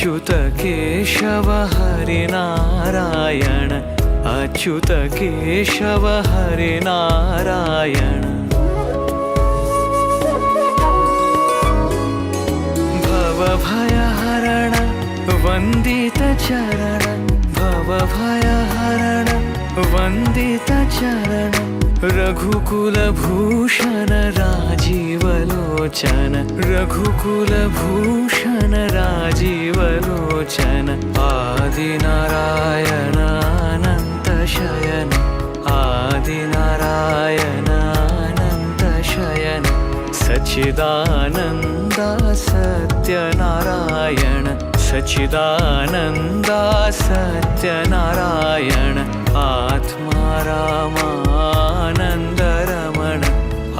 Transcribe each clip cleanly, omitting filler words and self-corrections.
अच्युत केशव हरिनारायण अच्युत केशव हरिनारायण भवभयहरण वन्दितचरण भवभयहरण वन्दितचरण रघुकुलभूषण राजीवलोचन रघुकुलभूषण राजीवलोचन आदिनारायण अनन्तशयन आदिनारायण अनन्तशयन सच्चिदानन्द सत्यनारायण सच्चिदानन्द सत्यनारायण आत्मा രാമാനന്ദരമണ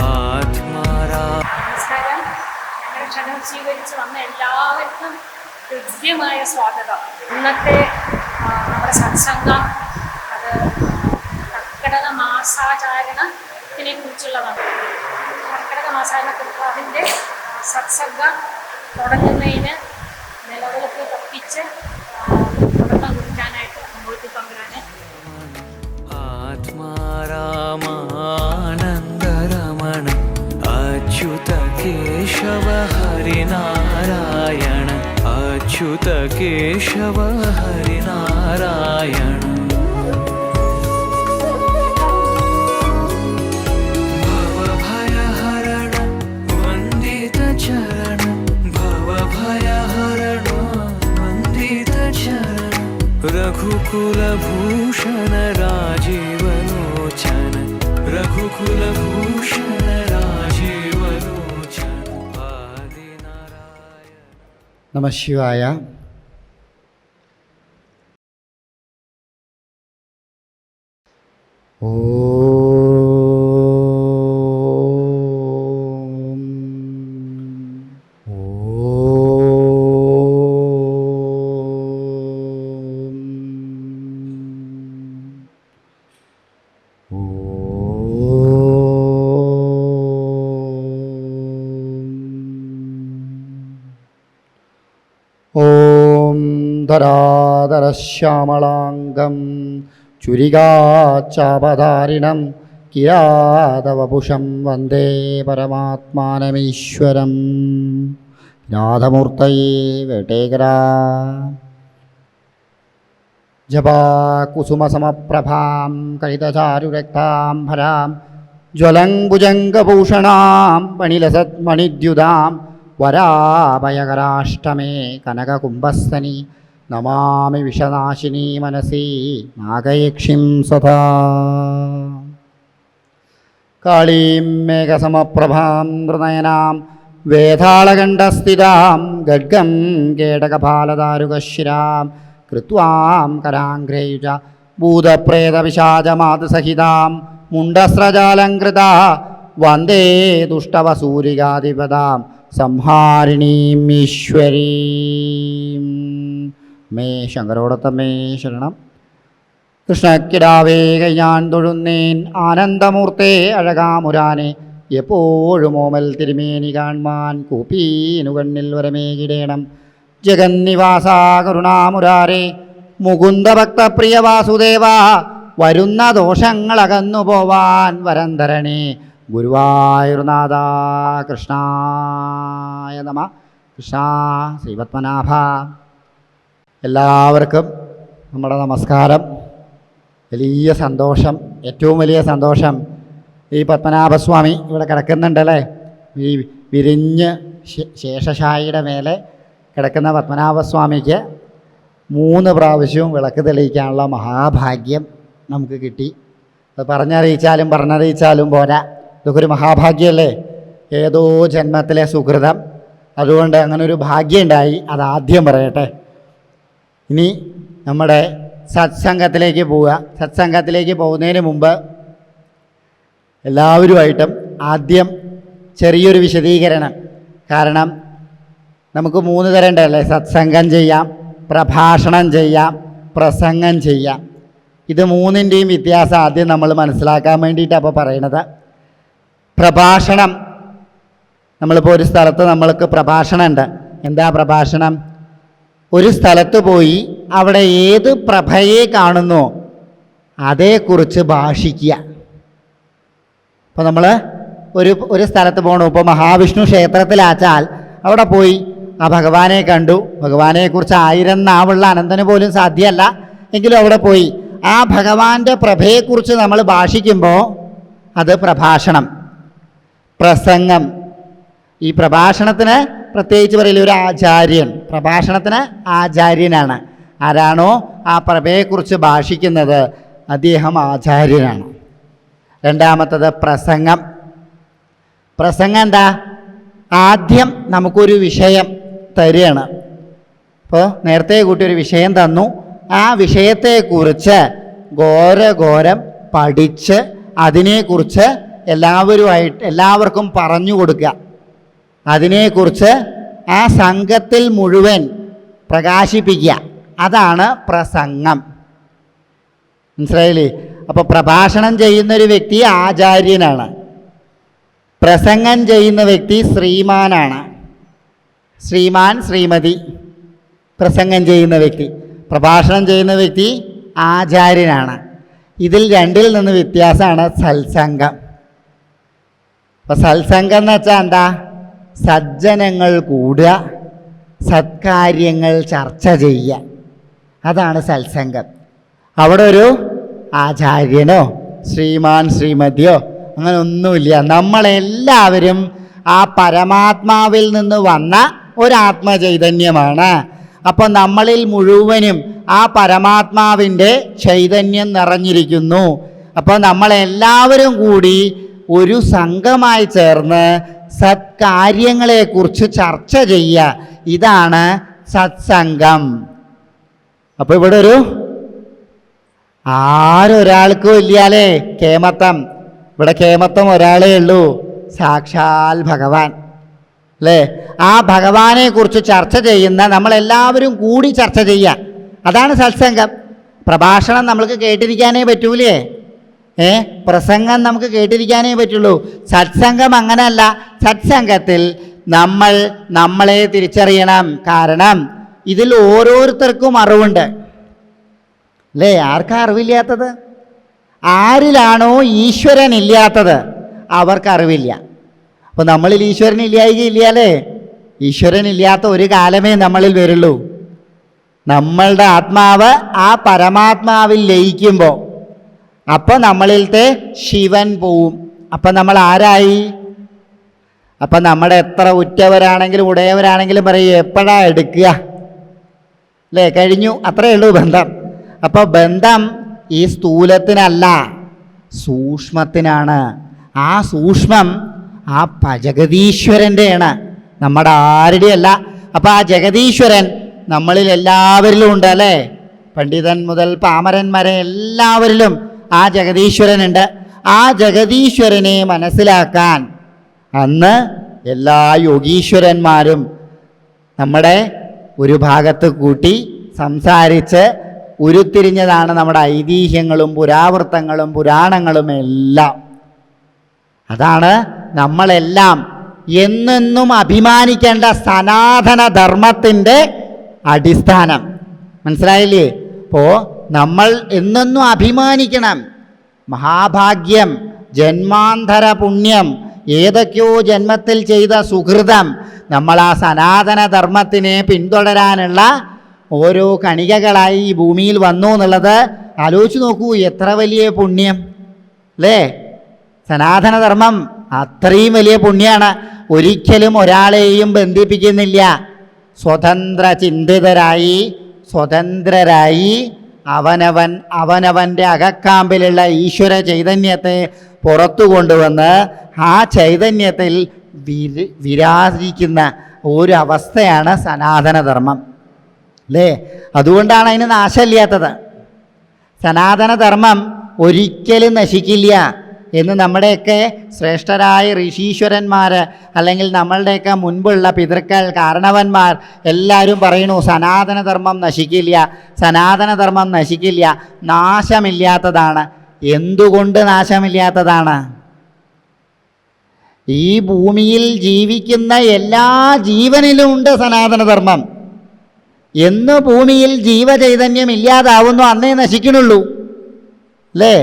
ആത്മാരാ. നമസ്കാരം. ഞങ്ങളുടെ ക്ഷണം സ്വീകരിച്ച് വന്ന എല്ലാവർക്കും ഹൃദ്യമായ സ്വാഗതം. ഇന്നത്തെ നമ്മുടെ സത്സംഗം അത് കർക്കിടക മാസാചരണത്തിനെ കുറിച്ചുള്ളതാണ്. കർക്കിടക മാസാചരണത്തിൻ്റെ സത്സംഗം തുടങ്ങുന്നതിന് നിലവിളക്ക് കത്തിച്ച് തുടക്കം കുറിക്കാനായിട്ട് മുമ്പോട്ട് പങ്കരാന് आत्मा रामानन्दरमण अच्युत केशव हरिनारायण अच्युत केशव हरिनारायण भवभयहरण वन्दितचरण भवभयहरण वन्दितचरण रघुकुलभूषण राजीवलोचन रघुकुलभूषण राजीवलोचन आदिनारायण. നമഃ ശിവായ. ഓം ധരാധരശ്യാമളാംഗം ചുരികാചാപധാരിണം കിരാതവപുഷം വന്ദേ പരമാത്മാനമീശ്വരം. നാഥമൂർത്തയേ വെട്ടേകര ജപാകുസുമസമപ്രഭാം കരിതചാരുരക്താംഭരാം ജ്വലംബുജംഗഭൂഷണാം മണിലസത്മണിദ്യുതാം വരാഭയകരാഷ്ടമേ കനകകുംഭസ്ഥനി നമാമി വിഷനാശിനി മനസി നാഗയക്ഷിം സദാ. കാളീം മേഘസമപ്രഭാം നൃനയനാം വേതാളകണ്ഠസ്ഥിതാം ഗഡ്ഗം കേടകപാലദാരുകശിരാം കൃത്വാം കരാംഘ്രേയുജ ഭൂതപ്രേതപിശാചമാതസഹിതാം മുണ്ടസ്രജാലങ്കൃതാ വന്ദേ ദുഷ്ടവസൂരികാധിപതാം സംഹാരിണീം ഈശ്വരീം. മേ ശങ്കരോടത്തമേ ശരണം. കൃഷ്ണക്കിടാവേ കൈയാൻ തൊഴുന്നേൻ ആനന്ദമൂർത്തേ അഴകാമുരാനെ എപ്പോഴും ഓമൽ തിരുമേനി കാൺമാൻ കൂപ്പീനു കണ്ണിൽ വരമേകിടേണം. ജഗന്നിവാസ കരുണാമുരാരെ മുകുന്ദഭക്തപ്രിയ വാസുദേവ വരുന്ന ദോഷങ്ങളകന്നു പോവാൻ വരന്തരണേ ഗുരുവായൂർനാഥ. കൃഷ്ണായ നമ. കൃഷ്ണ ശ്രീപത്മനാഭ. എല്ലാവർക്കും നമ്മുടെ നമസ്കാരം. വലിയ സന്തോഷം, ഏറ്റവും വലിയ സന്തോഷം. ഈ പത്മനാഭസ്വാമി ഇവിടെ കിടക്കുന്നുണ്ടല്ലേ, ഈ വിരിഞ്ഞ് ശേഷശായിയുടെ മേലെ കിടക്കുന്ന പത്മനാഭസ്വാമിക്ക് 3 പ്രാവശ്യവും വിളക്ക് തെളിയിക്കാനുള്ള മഹാഭാഗ്യം നമുക്ക് കിട്ടി. അത് പറഞ്ഞറിയിച്ചാലും പോരാ. ഇതൊക്കെ ഒരു മഹാഭാഗ്യമല്ലേ, ഏതോ ജന്മത്തിലെ സുഹൃതം. അതുകൊണ്ട് അങ്ങനെ ഒരു ഭാഗ്യം ഉണ്ടായി, അതാദ്യം പറയട്ടെ. ഇനി നമ്മുടെ സത്സംഗത്തിലേക്ക് പോവുക. സത്സംഗത്തിലേക്ക് പോകുന്നതിന് മുമ്പ് എല്ലാവരുമായിട്ടും ആദ്യം ചെറിയൊരു വിശദീകരണം. കാരണം നമുക്ക് 3 തരം ഉണ്ടല്ലേ, സത്സംഗം ചെയ്യാം, പ്രഭാഷണം ചെയ്യാം, പ്രസംഗം ചെയ്യാം. ഇത് 3ൻ്റെയും വ്യത്യാസം ആദ്യം നമ്മൾ മനസ്സിലാക്കാൻ വേണ്ടിയിട്ടാണ് അപ്പോൾ പറയണത്. പ്രഭാഷണം, നമ്മളിപ്പോൾ ഒരു സ്ഥലത്ത് നമ്മൾക്ക് പ്രഭാഷണം ഉണ്ട്. എന്താ പ്രഭാഷണം? ഒരു സ്ഥലത്ത് പോയി അവിടെ ഏത് പ്രഭയെ കാണുന്നോ അതേക്കുറിച്ച് ഭാഷിക്കുക. ഇപ്പോൾ നമ്മൾ ഒരു സ്ഥലത്ത് പോകണം. ഇപ്പോൾ മഹാവിഷ്ണു ക്ഷേത്രത്തിലാച്ചാൽ അവിടെ പോയി ആ ഭഗവാനെ കണ്ടു. ഭഗവാനെക്കുറിച്ച് 1000 നാവുള്ള അനന്തന് പോലും സാധ്യമല്ല. എങ്കിലും അവിടെ പോയി ആ ഭഗവാന്റെ പ്രഭയെക്കുറിച്ച് നമ്മൾ ഭാഷിക്കുമ്പോൾ അത് പ്രഭാഷണം, പ്രസംഗം. ഈ പ്രഭാഷണത്തിന് പ്രത്യേകിച്ച് പറയില്ല, ഒരു ആചാര്യൻ. പ്രഭാഷണത്തിന് ആചാര്യനാണ്. ആരാണോ ആ പ്രഭയെക്കുറിച്ച് ഭാഷിക്കുന്നത് അദ്ദേഹം ആചാര്യനാണ്. രണ്ടാമത്തത് പ്രസംഗം. പ്രസംഗം എന്താ? ആദ്യം നമുക്കൊരു വിഷയം തരികയാണ്. ഇപ്പോൾ നേരത്തെ കൂട്ടി ഒരു വിഷയം തന്നു. ആ വിഷയത്തെക്കുറിച്ച് ഘോരം പഠിച്ച് അതിനെക്കുറിച്ച് എല്ലാവർക്കും പറഞ്ഞു കൊടുക്കുക. അതിനെക്കുറിച്ച് ആ സംഘത്തിൽ മുഴുവൻ പ്രകാശിപ്പിക്കുക. അതാണ് പ്രസംഗം. മനസ്സിലായില്ലേ? അപ്പോൾ പ്രഭാഷണം ചെയ്യുന്നൊരു വ്യക്തി ആചാര്യനാണ്. പ്രസംഗം ചെയ്യുന്ന വ്യക്തി ശ്രീമാനാണ്. ശ്രീമാൻ, ശ്രീമതി. പ്രസംഗം ചെയ്യുന്ന വ്യക്തി. പ്രഭാഷണം ചെയ്യുന്ന വ്യക്തി ആചാര്യനാണ്. ഇതിൽ രണ്ടിൽ നിന്ന് വ്യത്യാസമാണ് സത്സംഗം. അപ്പോൾ സത്സംഗം എന്ന് വെച്ചാൽ എന്താ? സജ്ജനങ്ങൾ കൂടുക, സത്കാര്യങ്ങൾ ചർച്ച ചെയ്യുക. അതാണ് സത്സംഗം. അവിടെ ഒരു ആചാര്യനോ ശ്രീമാൻ ശ്രീമതിയോ അങ്ങനെ ഒന്നുമില്ല. നമ്മളെല്ലാവരും ആ പരമാത്മാവിൽ നിന്ന് വന്ന ഒരാത്മചൈതന്യമാണ്. അപ്പോൾ നമ്മളിൽ മുഴുവനും ആ പരമാത്മാവിൻ്റെ ചൈതന്യം നിറഞ്ഞിരിക്കുന്നു. അപ്പോൾ നമ്മളെല്ലാവരും കൂടി ഒരു സംഘമായി ചേർന്ന് സത്കാര്യങ്ങളെക്കുറിച്ച് ചർച്ച ചെയ്യുക. ഇതാണ് സത്സംഗം. അപ്പോൾ ഇവിടെ ആരൊരാൾക്കും ഇല്ലാലേ കേമത്തം. ഇവിടെ കേമത്തം ഒരാളേ ഉള്ളൂ, സാക്ഷാൽ ഭഗവാൻ അല്ലേ? ആ ഭഗവാനെ കുറിച്ച് ചർച്ച ചെയ്യുന്ന നമ്മളെല്ലാവരും കൂടി ചർച്ച ചെയ്യുക. അതാണ് സത്സംഗം. പ്രഭാഷണം നമ്മൾക്ക് കേട്ടിരിക്കാനേ പറ്റൂലേ? പ്രസംഗം നമുക്ക് കേട്ടിരിക്കാനേ പറ്റുള്ളൂ. സത്സംഗം അങ്ങനെയല്ല. സത്സംഗത്തിൽ നമ്മളെ തിരിച്ചറിയണം. കാരണം ഇതിൽ ഓരോരുത്തർക്കും അറിവുണ്ട് അല്ലേ? ആർക്കാ അറിവില്ലാത്തത്? ആരിലാണോ ഈശ്വരൻ ഇല്ലാത്തത് അവർക്ക് അറിവില്ല. അപ്പോൾ നമ്മളിൽ ഈശ്വരൻ ഇല്ലായല്ലേ? ഈശ്വരൻ ഇല്ലാത്ത ഒരു കാലമേ നമ്മളിൽ വരുള്ളൂ. നമ്മളുടെ ആത്മാവ് ആ പരമാത്മാവിൽ ലയിക്കുമ്പോൾ അപ്പോൾ നമ്മളിലത്തെ ശിവൻ പോവും. അപ്പം നമ്മൾ ആരായി? അപ്പം നമ്മുടെ എത്ര ഉറ്റവരാണെങ്കിലും ഉടയവരാണെങ്കിലും പറയും എപ്പോഴാ എടുക്കുക അല്ലേ? കഴിഞ്ഞു, അത്രയേ ഉള്ളൂ ബന്ധം. അപ്പോൾ ബന്ധം ഈ സ്ഥൂലത്തിനല്ല, സൂക്ഷ്മത്തിനാണ്. ആ സൂക്ഷ്മം ആ ജഗതീശ്വരൻ്റെയാണ്, നമ്മുടെ ആരുടെയും അല്ല. അപ്പോൾ ആ ജഗതീശ്വരൻ നമ്മളിൽ എല്ലാവരിലും ഉണ്ട് അല്ലേ? പണ്ഡിതൻ മുതൽ പാമരൻ വരെ എല്ലാവരിലും ആ ജഗതീശ്വരനുണ്ട്. ആ ജഗതീശ്വരനെ മനസ്സിലാക്കാൻ അന്ന് എല്ലാ യോഗീശ്വരന്മാരും നമ്മുടെ ഒരു ഭാഗത്ത് കൂട്ടി സംസാരിച്ച് ഉരുത്തിരിഞ്ഞതാണ് നമ്മുടെ ഐതിഹ്യങ്ങളും പുരാവൃത്തങ്ങളും പുരാണങ്ങളും എല്ലാം. അതാണ് നമ്മളെല്ലാം എന്നെന്നും അഭിമാനിക്കേണ്ട സനാതന ധർമ്മത്തിൻ്റെ അടിസ്ഥാനം. മനസ്സിലായില്ലേ? അപ്പോൾ നമ്മൾ എന്നെന്നും അഭിമാനിക്കണം. മഹാഭാഗ്യം, ജന്മാന്തര പുണ്യം, ഏതൊക്കെയോ ജന്മത്തിൽ ചെയ്ത സുഹൃതം, നമ്മൾ ആ സനാതന ധർമ്മത്തിനെ പിന്തുടരാനുള്ള ഓരോ കണികകളായി ഈ ഭൂമിയിൽ വന്നു എന്നുള്ളത് ആലോചിച്ച് നോക്കൂ. എത്ര വലിയ പുണ്യം അല്ലേ? സനാതനധർമ്മം അത്രയും വലിയ പുണ്യമാണ്. ഒരിക്കലും ഒരാളെയും ബന്ധിപ്പിക്കുന്നില്ല. സ്വതന്ത്ര ചിന്തിതരായി സ്വതന്ത്രരായി അവനവൻ്റെ അകക്കാമ്പിലുള്ള ഈശ്വര ചൈതന്യത്തെ പുറത്തു കൊണ്ടുവന്ന് ആ ചൈതന്യത്തിൽ വിരാജിക്കുന്ന ഒരു അവസ്ഥയാണ് സനാതനധർമ്മം അല്ലേ? അതുകൊണ്ടാണ് അതിന് നാശമില്ലാത്തത്. സനാതനധർമ്മം ഒരിക്കലും നശിക്കില്ല എന്ന് നമ്മുടെയൊക്കെ ശ്രേഷ്ഠരായ ഋഷീശ്വരന്മാർ അല്ലെങ്കിൽ നമ്മളുടെയൊക്കെ മുൻപുള്ള പിതൃക്കൾ, കാരണവന്മാർ എല്ലാവരും പറയണു സനാതനധർമ്മം നശിക്കില്ല, സനാതനധർമ്മം നശിക്കില്ല, നാശമില്ലാത്തതാണ്. എന്തുകൊണ്ട് നാശമില്ലാത്തതാണ്? ഈ ഭൂമിയിൽ ജീവിക്കുന്ന എല്ലാ ജീവനിലും ഉണ്ട് സനാതനധർമ്മം. എന്ന് ഭൂമിയിൽ ജീവചൈതന്യം ഇല്ലാതാവുന്നു അന്നേ നശിക്കണുള്ളൂ അല്ലേ?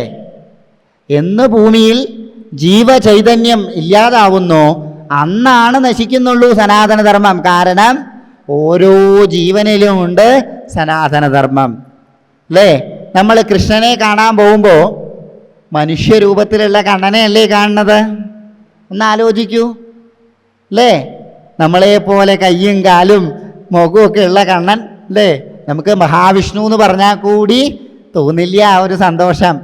എന്ന് ഭൂമിയിൽ ജീവചൈതന്യം ഇല്ലാതാവുന്നു അന്നാണ് നശിക്കുന്നുള്ളൂ സനാതനധർമ്മം. കാരണം ഓരോ ജീവനിലുമുണ്ട് സനാതനധർമ്മം അല്ലേ? നമ്മൾ കൃഷ്ണനെ കാണാൻ പോകുമ്പോൾ മനുഷ്യരൂപത്തിലുള്ള കണ്ണനെയല്ലേ കാണുന്നത്? ഒന്ന് ആലോചിക്കൂ അല്ലേ? നമ്മളെപ്പോലെ കയ്യും കാലും മുഖമൊക്കെ ഉള്ള കണ്ണൻ അല്ലേ? നമുക്ക് മഹാവിഷ്ണു എന്ന് പറഞ്ഞാൽ കൂടി തോന്നില്ല ആ ഒരു സന്തോഷം.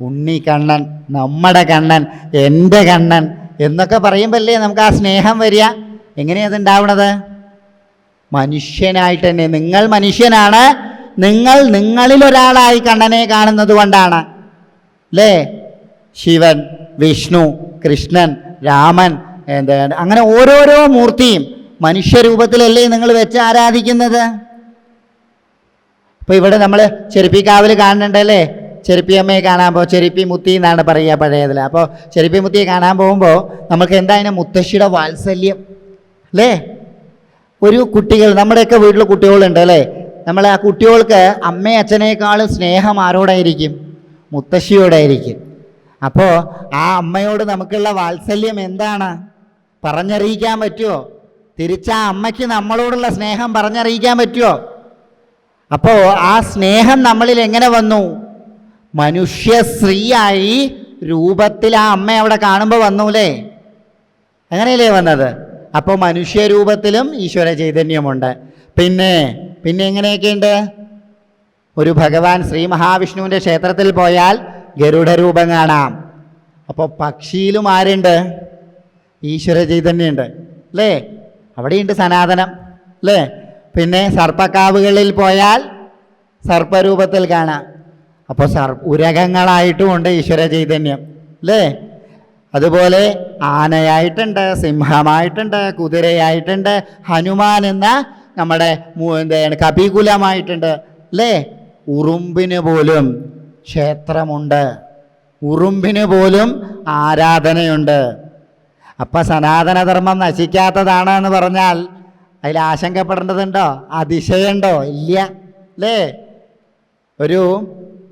ഉണ്ണിക്കണ്ണൻ, നമ്മുടെ കണ്ണൻ, എൻ്റെ കണ്ണൻ എന്നൊക്കെ പറയുമ്പോൾ അല്ലേ നമുക്ക് ആ സ്നേഹം വരിക. എങ്ങനെയാണ് അതുണ്ടാവണത്? മനുഷ്യനായിട്ട് തന്നെ. നിങ്ങൾ മനുഷ്യനാണ്, നിങ്ങൾ നിങ്ങളിലൊരാളായി കണ്ണനെ കാണുന്നത് കൊണ്ടാണ് അല്ലേ? ശിവൻ, വിഷ്ണു, കൃഷ്ണൻ, രാമൻ, എന്താണ് അങ്ങനെ ഓരോരോ മൂർത്തിയും മനുഷ്യരൂപത്തിലല്ലേ നിങ്ങൾ വെച്ച് ആരാധിക്കുന്നത്. ഇപ്പോൾ ഇവിടെ നമ്മൾ ചെരുപ്പിക്കാവിൽ കാണുന്നുണ്ടല്ലേ? ചെരുപ്പിയമ്മയെ കാണാൻ പോകും, ചെരുപ്പി മുത്തി എന്നാണ് പറയുക പഴയതിൽ. അപ്പോൾ ചെരുപ്പി മുത്തിയെ കാണാൻ പോകുമ്പോൾ നമുക്ക് എന്താ അതിനെ മുത്തശ്ശിയുടെ വാത്സല്യം അല്ലേ? ഒരു കുട്ടികൾ, നമ്മുടെയൊക്കെ വീട്ടിൽ കുട്ടികളുണ്ട് അല്ലേ? നമ്മൾ ആ കുട്ടികൾക്ക് അമ്മയും അച്ഛനേക്കാളും സ്നേഹം ആരോടായിരിക്കും? മുത്തശ്ശിയോടായിരിക്കും. അപ്പോൾ ആ അമ്മയോട് നമുക്കുള്ള വാത്സല്യം എന്താണ്? പറഞ്ഞറിയിക്കാൻ പറ്റുമോ? തിരിച്ചാ അമ്മയ്ക്ക് നമ്മളോടുള്ള സ്നേഹം പറഞ്ഞറിയിക്കാൻ പറ്റുമോ? അപ്പോൾ ആ സ്നേഹം നമ്മളിൽ എങ്ങനെ വന്നു? മനുഷ്യ സ്ത്രീയായി രൂപത്തിൽ ആ അമ്മ അവിടെ കാണുമ്പോൾ വന്നൂലേ? അങ്ങനെയല്ലേ വന്നത്? അപ്പോൾ മനുഷ്യരൂപത്തിലും ഈശ്വര ചൈതന്യമുണ്ട്. പിന്നെ എങ്ങനെയൊക്കെയുണ്ട്? ഒരു ഭഗവാൻ ശ്രീ മഹാവിഷ്ണുവിൻ്റെ ക്ഷേത്രത്തിൽ പോയാൽ ഗരുഡരൂപം കാണാം. അപ്പോൾ പക്ഷിയിലും ആരുണ്ട്? ഈശ്വര ചൈതന്യമുണ്ട് അല്ലേ? അവിടെയുണ്ട് സനാതനം അല്ലേ? പിന്നെ സർപ്പക്കാവുകളിൽ പോയാൽ സർപ്പരൂപത്തിൽ കാണാം. അപ്പോൾ ഉരകങ്ങളായിട്ടും ഉണ്ട് ഈശ്വര ചൈതന്യം അല്ലേ? അതുപോലെ ആനയായിട്ടുണ്ട്, സിംഹമായിട്ടുണ്ട്, കുതിരയായിട്ടുണ്ട്, ഹനുമാൻ എന്ന നമ്മുടെ എന്താണ് കപികുലമായിട്ടുണ്ട് അല്ലേ? ഉറുമ്പിന് പോലും ക്ഷേത്രമുണ്ട്, ഉറുമ്പിന് പോലും ആരാധനയുണ്ട്. അപ്പം സനാതനധർമ്മം നശിക്കാത്തതാണ് എന്ന് പറഞ്ഞാൽ അതിൽ ആശങ്കപ്പെടേണ്ടതുണ്ടോ? അതിശയമുണ്ടോ? ഇല്ല അല്ലേ? ഒരു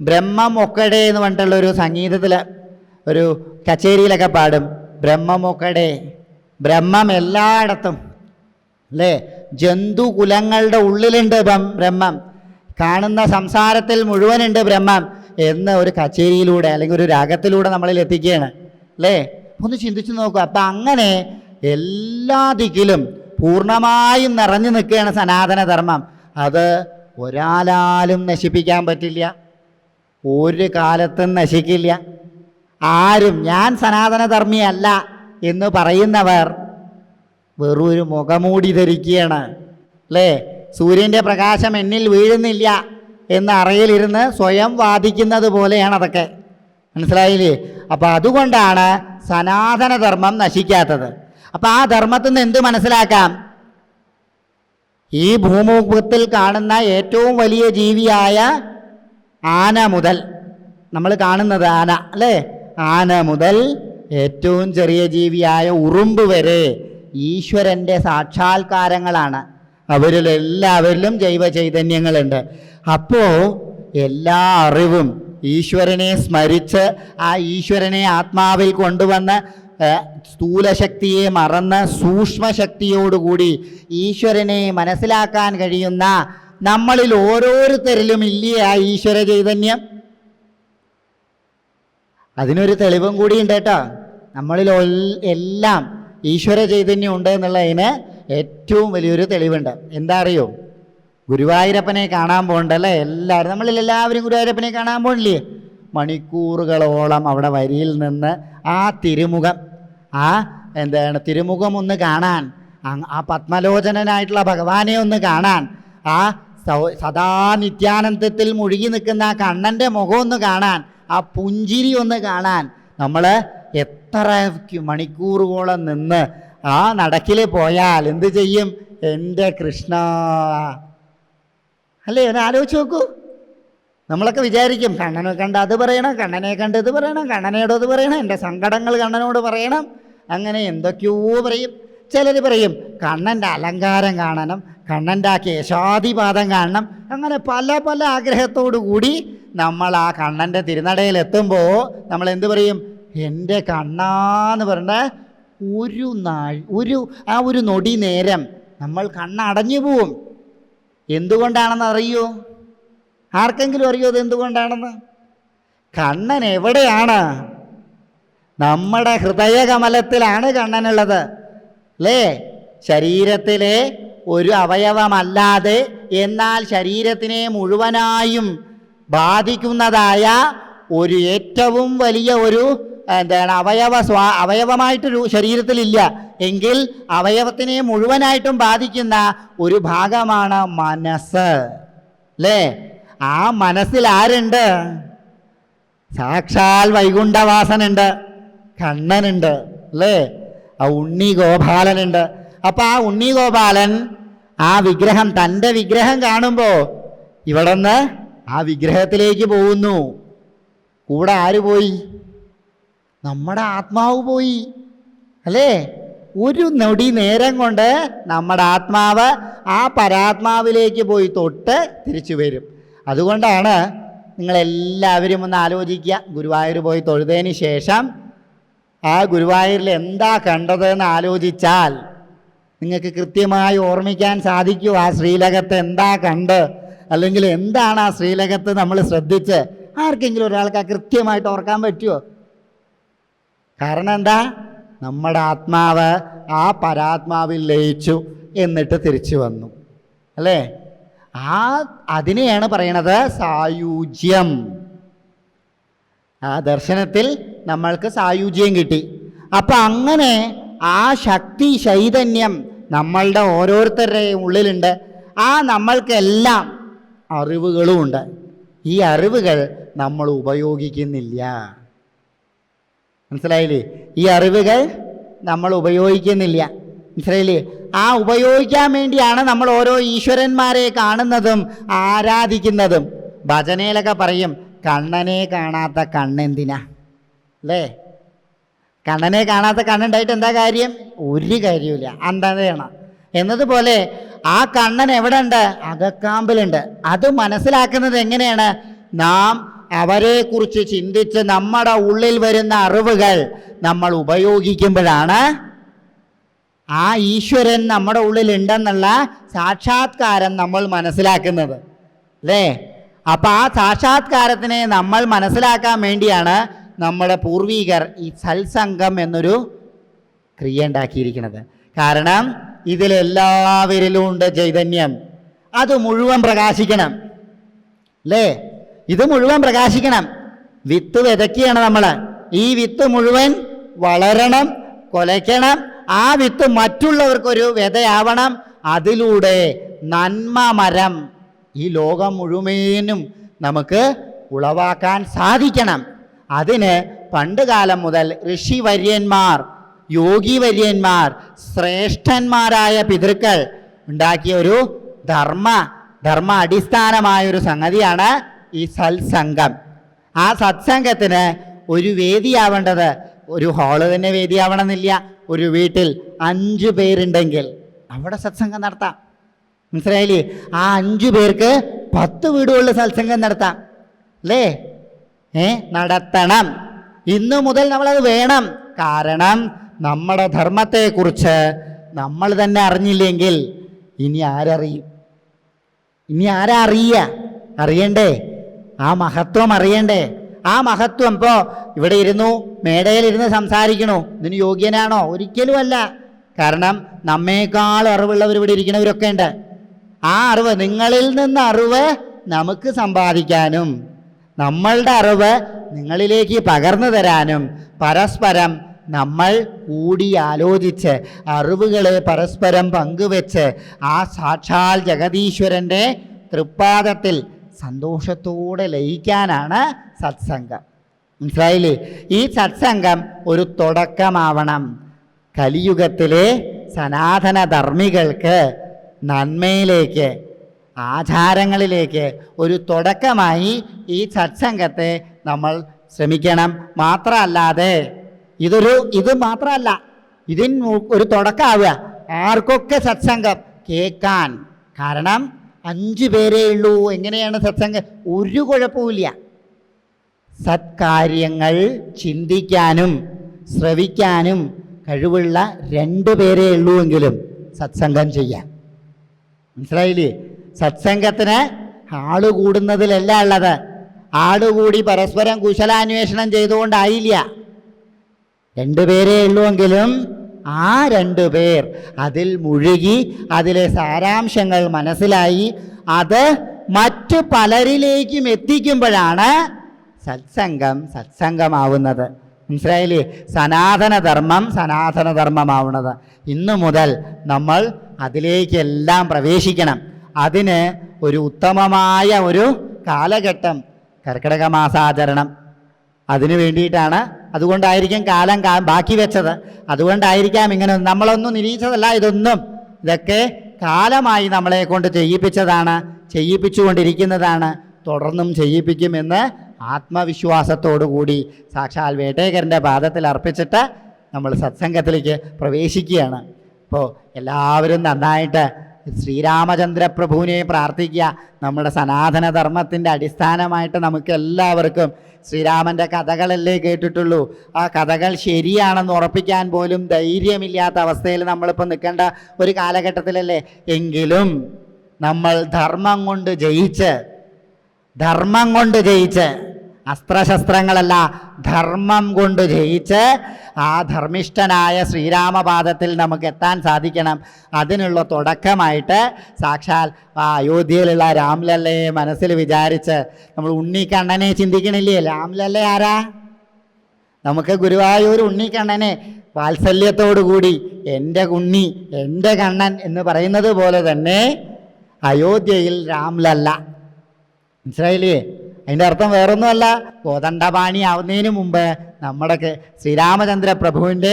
ബ്രഹ്മമൊക്കടെ എന്ന് പറഞ്ഞിട്ടുള്ളൊരു സംഗീതത്തിൽ ഒരു കച്ചേരിയിലൊക്കെ പാടും. ബ്രഹ്മമൊക്കടെ, ബ്രഹ്മം എല്ലായിടത്തും അല്ലേ? ജന്തുകുലങ്ങളുടെ ഉള്ളിലുണ്ട് ബ്രഹ്മം, കാണുന്ന സംസാരത്തിൽ മുഴുവനുണ്ട് ബ്രഹ്മം എന്ന് ഒരു കച്ചേരിയിലൂടെ അല്ലെങ്കിൽ ഒരു രാഗത്തിലൂടെ നമ്മളിൽ എത്തിക്കുകയാണ് അല്ലേ? ഒന്ന് ചിന്തിച്ചു നോക്കുക. അപ്പം അങ്ങനെ എല്ലാ ദിക്കിലും പൂർണ്ണമായും നിറഞ്ഞു നിൽക്കുകയാണ് സനാതനധർമ്മം. അത് ഒരാളാലും നശിപ്പിക്കാൻ പറ്റില്ല, ഒരു കാലത്തും നശിക്കില്ല. ആരും ഞാൻ സനാതനധർമ്മിയല്ല എന്ന് പറയുന്നവർ വെറും ഒരു മുഖമൂടി ധരിക്കുകയാണ് അല്ലേ? സൂര്യൻ്റെ പ്രകാശം എന്നിൽ വീഴുന്നില്ല എന്ന് അറയിലിരുന്ന് സ്വയം വാദിക്കുന്നത് പോലെയാണ് അതൊക്കെ. മനസ്സിലായില്ലേ? അപ്പം അതുകൊണ്ടാണ് സനാതനധർമ്മം നശിക്കാത്തത്. അപ്പം ആ ധർമ്മത്തിൽ നിന്ന് എന്ത് മനസ്സിലാക്കാം? ഈ ഭൂമുഖത്തിൽ കാണുന്ന ഏറ്റവും വലിയ ജീവിയായ ആന മുതൽ, നമ്മൾ കാണുന്നത് ആന അല്ലേ? ആന മുതൽ ഏറ്റവും ചെറിയ ജീവിയായ ഉറുമ്പ് വരെ ഈശ്വരൻ്റെ സാക്ഷാത്കാരങ്ങളാണ്. അവരിലെല്ലാവരിലും ജൈവ ചൈതന്യങ്ങളുണ്ട്. അപ്പോൾ എല്ലാ അറിവും ഈശ്വരനെ സ്മരിച്ച് ആ ഈശ്വരനെ ആത്മാവിൽ കൊണ്ടുവന്ന് സ്ഥൂലശക്തിയെ മറന്ന് സൂക്ഷ്മശക്തിയോടുകൂടി ഈശ്വരനെ മനസ്സിലാക്കാൻ കഴിയുന്ന നമ്മളിൽ ഓരോരുത്തരിലും ഇല്ലേ ആ ഈശ്വര ചൈതന്യം? അതിനൊരു തെളിവും കൂടിയുണ്ട് കേട്ടോ. നമ്മളിൽ എല്ലാം ഈശ്വര ചൈതന്യം ഉണ്ട് എന്നുള്ളതിന് ഏറ്റവും വലിയൊരു തെളിവുണ്ട്. എന്താ അറിയോ? ഗുരുവായൂരപ്പനെ കാണാൻ പോകണ്ടല്ലേ എല്ലാവരും? നമ്മളിൽ എല്ലാവരും ഗുരുവായൂരപ്പനെ കാണാൻ പോകണില്ലേ? മണിക്കൂറുകളോളം അവിടെ വരിയിൽ നിന്ന് ആ തിരുമുഖം, ആ എന്താണ് തിരുമുഖം ഒന്ന് കാണാൻ, ആ പത്മലോചനനായിട്ടുള്ള ഭഗവാനെ ഒന്ന് കാണാൻ, ആ സദാ നിത്യാനന്ദത്തിൽ മുഴുകി നിൽക്കുന്ന ആ കണ്ണൻ്റെ മുഖം ഒന്ന് കാണാൻ, ആ പുഞ്ചിരി ഒന്ന് കാണാൻ നമ്മൾ എത്ര മണിക്കൂറുകളോളം നിന്ന് ആ നടക്കിൽ പോയാൽ എന്ത് ചെയ്യും? എൻ്റെ കൃഷ്ണ അല്ലേ? ഒന്ന് ആലോചിച്ച് നോക്കൂ. നമ്മളൊക്കെ വിചാരിക്കും കണ്ണനെ കണ്ട് അത് പറയണം, കണ്ണനെ കണ്ട് ഇത് പറയണം, കണ്ണനോട് അത് പറയണം, എൻ്റെ സങ്കടങ്ങൾ കണ്ണനോട് പറയണം, അങ്ങനെ എന്തൊക്കെയോ പറയും. ചിലർ പറയും കണ്ണൻ്റെ അലങ്കാരം കാണണം, കണ്ണൻ്റെ ആ കേശാദിപാദം കാണണം. അങ്ങനെ പല പല ആഗ്രഹത്തോടു കൂടി നമ്മൾ ആ കണ്ണൻ്റെ തിരുനടയിലെത്തുമ്പോൾ നമ്മൾ എന്ത് പറയും? എൻ്റെ കണ്ണാന്ന് പറഞ്ഞ ഒരു നൊടി നേരം നമ്മൾ കണ്ണടഞ്ഞു പോവും. എന്തുകൊണ്ടാണെന്ന് അറിയോ? ആർക്കെങ്കിലും അറിയോ അത് എന്തുകൊണ്ടാണെന്ന്? കണ്ണൻ എവിടെയാണ്? നമ്മുടെ ഹൃദയകമലത്തിലാണ് കണ്ണനുള്ളത് അല്ലേ? ശരീരത്തിലെ ഒരു അവയവമല്ലാതെ എന്നാൽ ശരീരത്തിനെ മുഴുവനായും ബാധിക്കുന്നതായ ഒരു ഏറ്റവും വലിയ ഒരു അവയവമായിട്ടൊരു ശരീരത്തിലില്ല എങ്കിൽ അവയവത്തിനെ മുഴുവനായിട്ടും ബാധിക്കുന്ന ഒരു ഭാഗമാണ് മനസ്സ് അല്ലേ? ആ മനസ്സിൽ ആരുണ്ട്? സാക്ഷാൽ വൈകുണ്ഠവാസനുണ്ട്, കണ്ണനുണ്ട് അല്ലേ? ആ ഉണ്ണി ഗോപാലനുണ്ട്. അപ്പം ആ ഉണ്ണി ഗോപാലൻ ആ വിഗ്രഹം, തൻ്റെ വിഗ്രഹം കാണുമ്പോൾ ഇവിടെ നിന്ന് ആ വിഗ്രഹത്തിലേക്ക് പോകുന്നു. കൂടെ ആര് പോയി? നമ്മുടെ ആത്മാവ് പോയി അല്ലേ? ഒരു നൊടി നേരം കൊണ്ട് നമ്മുടെ ആത്മാവ് ആ പരാത്മാവിലേക്ക് പോയി തൊട്ട് തിരിച്ചു വരും. അതുകൊണ്ടാണ് നിങ്ങളെല്ലാവരും ഒന്ന് ആലോചിക്കുക. ഗുരുവായൂർ പോയി തൊഴുതതിന് ശേഷം ആ ഗുരുവായൂരിൽ എന്താ കണ്ടതെന്ന് ആലോചിച്ചാൽ നിങ്ങൾക്ക് കൃത്യമായി ഓർമ്മിക്കാൻ സാധിക്കുമോ? ആ ശ്രീലകത്ത് എന്താ കണ്ട്, അല്ലെങ്കിൽ എന്താണ് ആ ശ്രീലകത്ത് നമ്മൾ ശ്രദ്ധിച്ച് ആർക്കെങ്കിലും ഒരാൾക്ക് ആ കൃത്യമായിട്ട് ഓർക്കാൻ പറ്റുമോ? കാരണം എന്താ? നമ്മുടെ ആത്മാവ് ആ പരാത്മാവിൽ ലയിച്ചു, എന്നിട്ട് തിരിച്ചു വന്നു അല്ലേ? അതിനെയാണ് പറയണത് സായുജ്യം. ആ ദർശനത്തിൽ നമ്മൾക്ക് സായുജ്യം കിട്ടി. അപ്പം അങ്ങനെ ആ ശക്തി ചൈതന്യം നമ്മളുടെ ഓരോരുത്തരുടെയും ഉള്ളിലുണ്ട്. ആ നമ്മൾക്കെല്ലാം അറിവുകളുമുണ്ട്. ഈ അറിവുകൾ നമ്മൾ ഉപയോഗിക്കുന്നില്ല. മനസ്സിലായില്ലേ? ഈ അറിവുകൾ നമ്മൾ ഉപയോഗിക്കുന്നില്ല. മനസ്സിലായില്ലേ? ആ ഉപയോഗിക്കാൻ വേണ്ടിയാണ് നമ്മൾ ഓരോ ഈശ്വരന്മാരെ കാണുന്നതും ആരാധിക്കുന്നതും. ഭജനയിലൊക്കെ പറയും കണ്ണനെ കാണാത്ത കണ്ണെന്തിനാ അല്ലേ? കണ്ണനെ കാണാത്ത കണ്ണുണ്ടായിട്ട് എന്താ കാര്യം? ഒരു കാര്യമില്ല, അന്ധതയാണ്. എന്നതുപോലെ ആ കണ്ണൻ എവിടെ ഉണ്ട്? അകക്കാമ്പിലുണ്ട്. അത് മനസ്സിലാക്കുന്നത് എങ്ങനെയാണ്? നാം അവരെക്കുറിച്ച് ചിന്തിച്ച് നമ്മുടെ ഉള്ളിൽ വരുന്ന അറിവുകൾ നമ്മൾ ഉപയോഗിക്കുമ്പോഴാണ് ആ ഈശ്വരൻ നമ്മുടെ ഉള്ളിലുണ്ടെന്നുള്ള സാക്ഷാത്കാരം നമ്മൾ മനസ്സിലാക്കുന്നത് അല്ലേ? അപ്പം ആ സാക്ഷാത്കാരത്തിനെ നമ്മൾ മനസ്സിലാക്കാൻ വേണ്ടിയാണ് നമ്മുടെ പൂർവികർ ഈ സത്സംഗം എന്നൊരു ക്രിയ ഉണ്ടാക്കിയിരിക്കുന്നത്. കാരണം ഇതിലെല്ലാവരിലും ഉണ്ട് ചൈതന്യം. അത് മുഴുവൻ പ്രകാശിക്കണം അല്ലേ? ഇത് മുഴുവൻ പ്രകാശിക്കണം. വിത്ത് വിതയ്ക്കുകയാണ് നമ്മൾ. ഈ വിത്ത് മുഴുവൻ വളരണം, കൊലയ്ക്കണം. ആ വിത്ത് മറ്റുള്ളവർക്കൊരു വിതയാവണം. അതിലൂടെ നന്മ മരം ഈ ലോകം മുഴുവനും നമുക്ക് ഉളവാക്കാൻ സാധിക്കണം. അതിന് പണ്ട് കാലം മുതൽ ഋഷിവര്യന്മാർ, യോഗിവര്യന്മാർ, ശ്രേഷ്ഠന്മാരായ പിതൃക്കൾ ഉണ്ടാക്കിയ ഒരു ധർമ്മ അടിസ്ഥാനമായൊരു സംഗതിയാണ് ഈ സത്സംഗം. ആ സത്സംഗത്തിന് ഒരു വേദിയാവേണ്ടത് ഒരു ഹാള് തന്നെ വേദിയാവണമെന്നില്ല. ഒരു വീട്ടിൽ 5 പേരുണ്ടെങ്കിൽ അവിടെ സത്സംഗം നടത്താം. മനസ്സിലായില്ലേ? ആ 5 പേർക്ക് 10 വീടുകളിൽ സത്സംഗം നടത്താം അല്ലേ? നടത്തണം. ഇന്നു മുതൽ നമ്മളത് വേണം. കാരണം നമ്മുടെ ധർമ്മത്തെക്കുറിച്ച് നമ്മൾ തന്നെ അറിഞ്ഞില്ലെങ്കിൽ ഇനി ആരറിയും? ഇനി ആരാ അറിയണ്ടേ? ആ മഹത്വം അറിയണ്ടേ? ആ മഹത്വം ഇപ്പോൾ ഇവിടെ ഇരുന്നു, മേടയിലിരുന്ന് സംസാരിക്കണു, ഇതിന് യോഗ്യനാണോ? ഒരിക്കലും അല്ല. കാരണം നമ്മേക്കാൾ അറിവുള്ളവർ ഇവിടെ ഇരിക്കുന്നവരൊക്കെ ഉണ്ട്. ആ അറിവ്, നിങ്ങളിൽ നിന്ന് അറിവ് നമുക്ക് സമ്പാദിക്കാനും നമ്മളുടെ അറിവ് നിങ്ങളിലേക്ക് പകർന്നു തരാനും പരസ്പരം നമ്മൾ കൂടി ആലോചിച്ച് അറിവുകളെ പരസ്പരം പങ്കുവെച്ച് ആ സാക്ഷാൽ ജഗതീശ്വരൻ്റെ തൃപ്പാദത്തിൽ സന്തോഷത്തോടെ ലയിക്കാനാണ് സത്സംഗം. മനസ്സിലായില്ലേ? ഈ സത്സംഗം ഒരു തുടക്കമാവണം. കലിയുഗത്തിലെ സനാതന ധർമ്മികൾക്ക് നന്മയിലേക്ക്, ആചാരങ്ങളിലേക്ക് ഒരു തുടക്കമായി ഈ സത്സംഗത്തെ നമ്മൾ ശ്രമിക്കണം. മാത്രമല്ലാതെ ഇത് മാത്രമല്ല, ഇതിന് ഒരു തുടക്കമാവുക. ആർക്കൊക്കെ സത്സംഗം കേൾക്കാൻ കാരണം 5 പേരേ ഉള്ളൂ. എങ്ങനെയാണ് സത്സംഗം? ഒരു കുഴപ്പമില്ല. സത്കാര്യങ്ങൾ ചിന്തിക്കാനും ശ്രവിക്കാനും കഴിവുള്ള 2 പേരേ ഉള്ളൂ എങ്കിലും സത്സംഗം ചെയ്യാം. മനസ്സിലായില്ലേ? സത്സംഗത്തിന് ആള് കൂടുന്നതിലല്ല ഉള്ളത്. ആളുകൂടി പരസ്പരം കുശലാന്വേഷണം ചെയ്തുകൊണ്ടായില്ല. 2 പേരേ ഉള്ളൂവെങ്കിലും ആ 2 പേർ അതിൽ മുഴുകി അതിലെ സാരാംശങ്ങൾ മനസ്സിലായി അത് മറ്റു പലരിലേക്കും എത്തിക്കുമ്പോഴാണ് സത്സംഗമാവുന്നത്. മനസ്സിലായില്ലേ? സനാതനധർമ്മമാവുന്നത്. ഇന്നു മുതൽ നമ്മൾ അതിലേക്കെല്ലാം പ്രവേശിക്കണം. അതിന് ഒരു ഉത്തമമായ ഒരു കാലഘട്ടം കർക്കിടക മാസാചരണം. അതിനു വേണ്ടിയിട്ടാണ്. അതുകൊണ്ടായിരിക്കും കാലം ബാക്കി വെച്ചത്. അതുകൊണ്ടായിരിക്കാം ഇങ്ങനെ. നമ്മളൊന്നും നിരീക്ഷതല്ല ഇതൊന്നും. ഇതൊക്കെ കാലമായി നമ്മളെ കൊണ്ട് ചെയ്യിപ്പിച്ചതാണ്, ചെയ്യിപ്പിച്ചുകൊണ്ടിരിക്കുന്നതാണ്, തുടർന്നും ചെയ്യിപ്പിക്കുമെന്ന് ആത്മവിശ്വാസത്തോടുകൂടി സാക്ഷാൽ വേട്ടേക്കരൻ്റെ പാദത്തിൽ അർപ്പിച്ചിട്ട് നമ്മൾ സത്സംഗത്തിലേക്ക് പ്രവേശിക്കുകയാണ്. അപ്പോൾ എല്ലാവരും നന്നായിട്ട് ശ്രീരാമചന്ദ്ര പ്രഭുവിനെ പ്രാർത്ഥിക്കുക. നമ്മുടെ സനാതനധർമ്മത്തിൻ്റെ അടിസ്ഥാനമായിട്ട് നമുക്ക് എല്ലാവർക്കും ശ്രീരാമൻ്റെ കഥകളല്ലേ കേട്ടിട്ടുള്ളൂ. ആ കഥകൾ ശരിയാണെന്ന് ഉറപ്പിക്കാൻ പോലും ധൈര്യമില്ലാത്ത അവസ്ഥയിൽ നമ്മളിപ്പോൾ നിൽക്കേണ്ട ഒരു കാലഘട്ടത്തിലല്ലേ. എങ്കിലും നമ്മൾ ധർമ്മം കൊണ്ട് ജയിച്ച് അസ്ത്രശസ്ത്രങ്ങളല്ല, ധർമ്മം കൊണ്ട് ജയിച്ച് ആ ധർമ്മിഷ്ഠനായ ശ്രീരാമപാദത്തിൽ നമുക്ക് എത്താൻ സാധിക്കണം. അതിനുള്ള തുടക്കമായിട്ട് സാക്ഷാൽ അയോധ്യയിലുള്ള രാംലല്ലയെ മനസ്സിൽ വിചാരിച്ച് നമ്മൾ ഉണ്ണിക്കണ്ണനെ ചിന്തിക്കണില്ലേ? രാംലല്ല ആരാ? നമുക്ക് ഗുരുവായൂർ ഉണ്ണിക്കണ്ണനെ വാത്സല്യത്തോടുകൂടി എൻ്റെ ഉണ്ണി, എൻ്റെ കണ്ണൻ എന്ന് പറയുന്നത് പോലെ തന്നെ അയോധ്യയിൽ രാംലല്ല. മനസ്സിലായില്ലേ? അതിൻ്റെ അർത്ഥം വേറൊന്നുമല്ല, കോദണ്ഡപാണി ആവുന്നതിന് മുമ്പ് നമ്മുടെ ശ്രീരാമചന്ദ്ര പ്രഭുവിൻ്റെ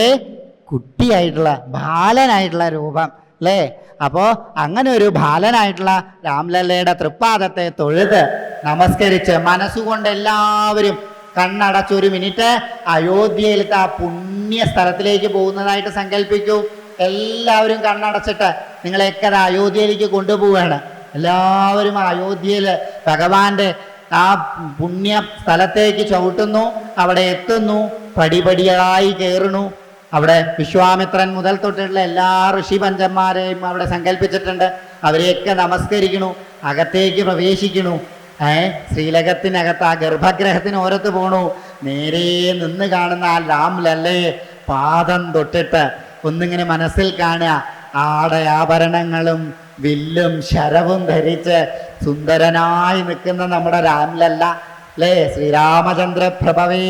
കുട്ടിയായിട്ടുള്ള ബാലനായിട്ടുള്ള രൂപം അല്ലേ? അപ്പോൾ അങ്ങനെ ഒരു ബാലനായിട്ടുള്ള രാംലല്ലയുടെ തൃപ്പാദത്തെ തൊഴുത് നമസ്കരിച്ച് മനസ്സുകൊണ്ട് എല്ലാവരും കണ്ണടച്ചൊരു മിനിറ്റ് അയോധ്യയിലത്തെ ആ പുണ്യ സ്ഥലത്തിലേക്ക് പോകുന്നതായിട്ട് സങ്കല്പിക്കൂ. എല്ലാവരും കണ്ണടച്ചിട്ട് നിങ്ങളെയൊക്കെ അയോധ്യയിലേക്ക് കൊണ്ടുപോവുകയാണ്. എല്ലാവരും അയോധ്യയിൽ ഭഗവാന്റെ ആ പുണ്യ സ്ഥലത്തേക്ക് ചവിട്ടുന്നു, അവിടെ എത്തുന്നു, പടിപടിയായി കയറുന്നു. അവിടെ വിശ്വാമിത്രൻ മുതൽ തൊട്ടുള്ള എല്ലാ ഋഷിപഞ്ചന്മാരെയും അവിടെ സങ്കല്പിച്ചിട്ടുണ്ട്. അവരെയൊക്കെ നമസ്കരിക്കണു, അകത്തേക്ക് പ്രവേശിക്കണു. ശ്രീലകത്തിനകത്ത് ആ ഗർഭഗ്രഹത്തിന് ഓരത്ത് പോണു. നേരെ നിന്ന് കാണുന്ന ആ രാംലല്ലയെ പാദം തൊട്ടിട്ട് ഒന്നിങ്ങനെ മനസ്സിൽ കാണുക. ആടയാഭരണങ്ങളും വില്ലും ശരവും ധരിച്ച് സുന്ദരനായി നിൽക്കുന്ന നമ്മുടെ രാംലല്ല അല്ലേ? ശ്രീരാമചന്ദ്ര പ്രഭവേ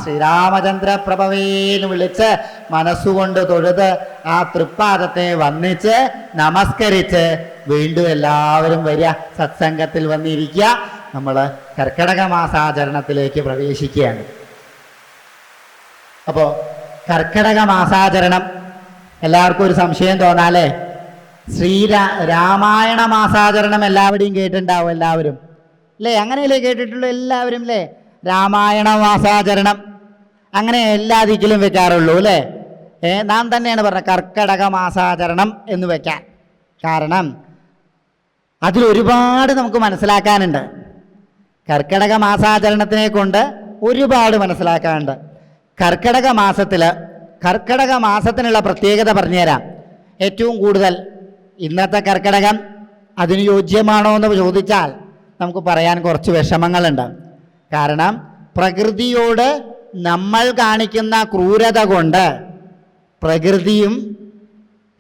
ശ്രീരാമചന്ദ്ര പ്രഭവേ എന്ന് വിളിച്ച് മനസ്സുകൊണ്ട് തൊഴുത് ആ തൃപ്പാദത്തെ വന്നിച്ച് നമസ്കരിച്ച് വീണ്ടും എല്ലാവരും വരിക, സത്സംഗത്തിൽ വന്നിരിക്കുക. നമ്മൾ കർക്കിടക മാസാചരണത്തിലേക്ക് പ്രവേശിക്കുകയാണ്. അപ്പോൾ കർക്കിടക മാസാചരണം എല്ലാവർക്കും ഒരു സംശയം തോന്നാലേ? രാമായണ മാസാചരണം എല്ലാവരുടെയും കേട്ടിട്ടുണ്ടാവും. എല്ലാവരും അല്ലേ? അങ്ങനെയല്ലേ കേട്ടിട്ടുള്ളൂ എല്ലാവരും അല്ലേ? രാമായണ മാസാചരണം അങ്ങനെ എല്ലാ ദിക്കിലും വെക്കാറുള്ളൂ അല്ലേ? നാം തന്നെയാണ് പറഞ്ഞത് കർക്കിടക മാസാചരണം എന്ന് വെക്കാൻ. കാരണം അതിലൊരുപാട് നമുക്ക് മനസ്സിലാക്കാനുണ്ട്. കർക്കിടക മാസാചരണത്തിനെ കൊണ്ട് ഒരുപാട് മനസ്സിലാക്കാനുണ്ട്. കർക്കിടക മാസത്തിനുള്ള പ്രത്യേകത പറഞ്ഞുതരാം. ഏറ്റവും കൂടുതൽ ഇന്നത്തെ കർക്കിടകം അതിന് യോജ്യമാണോ എന്ന് ചോദിച്ചാൽ നമുക്ക് പറയാൻ കുറച്ച് വിഷമങ്ങളുണ്ട്. കാരണം പ്രകൃതിയോട് നമ്മൾ കാണിക്കുന്ന ക്രൂരത കൊണ്ട് പ്രകൃതി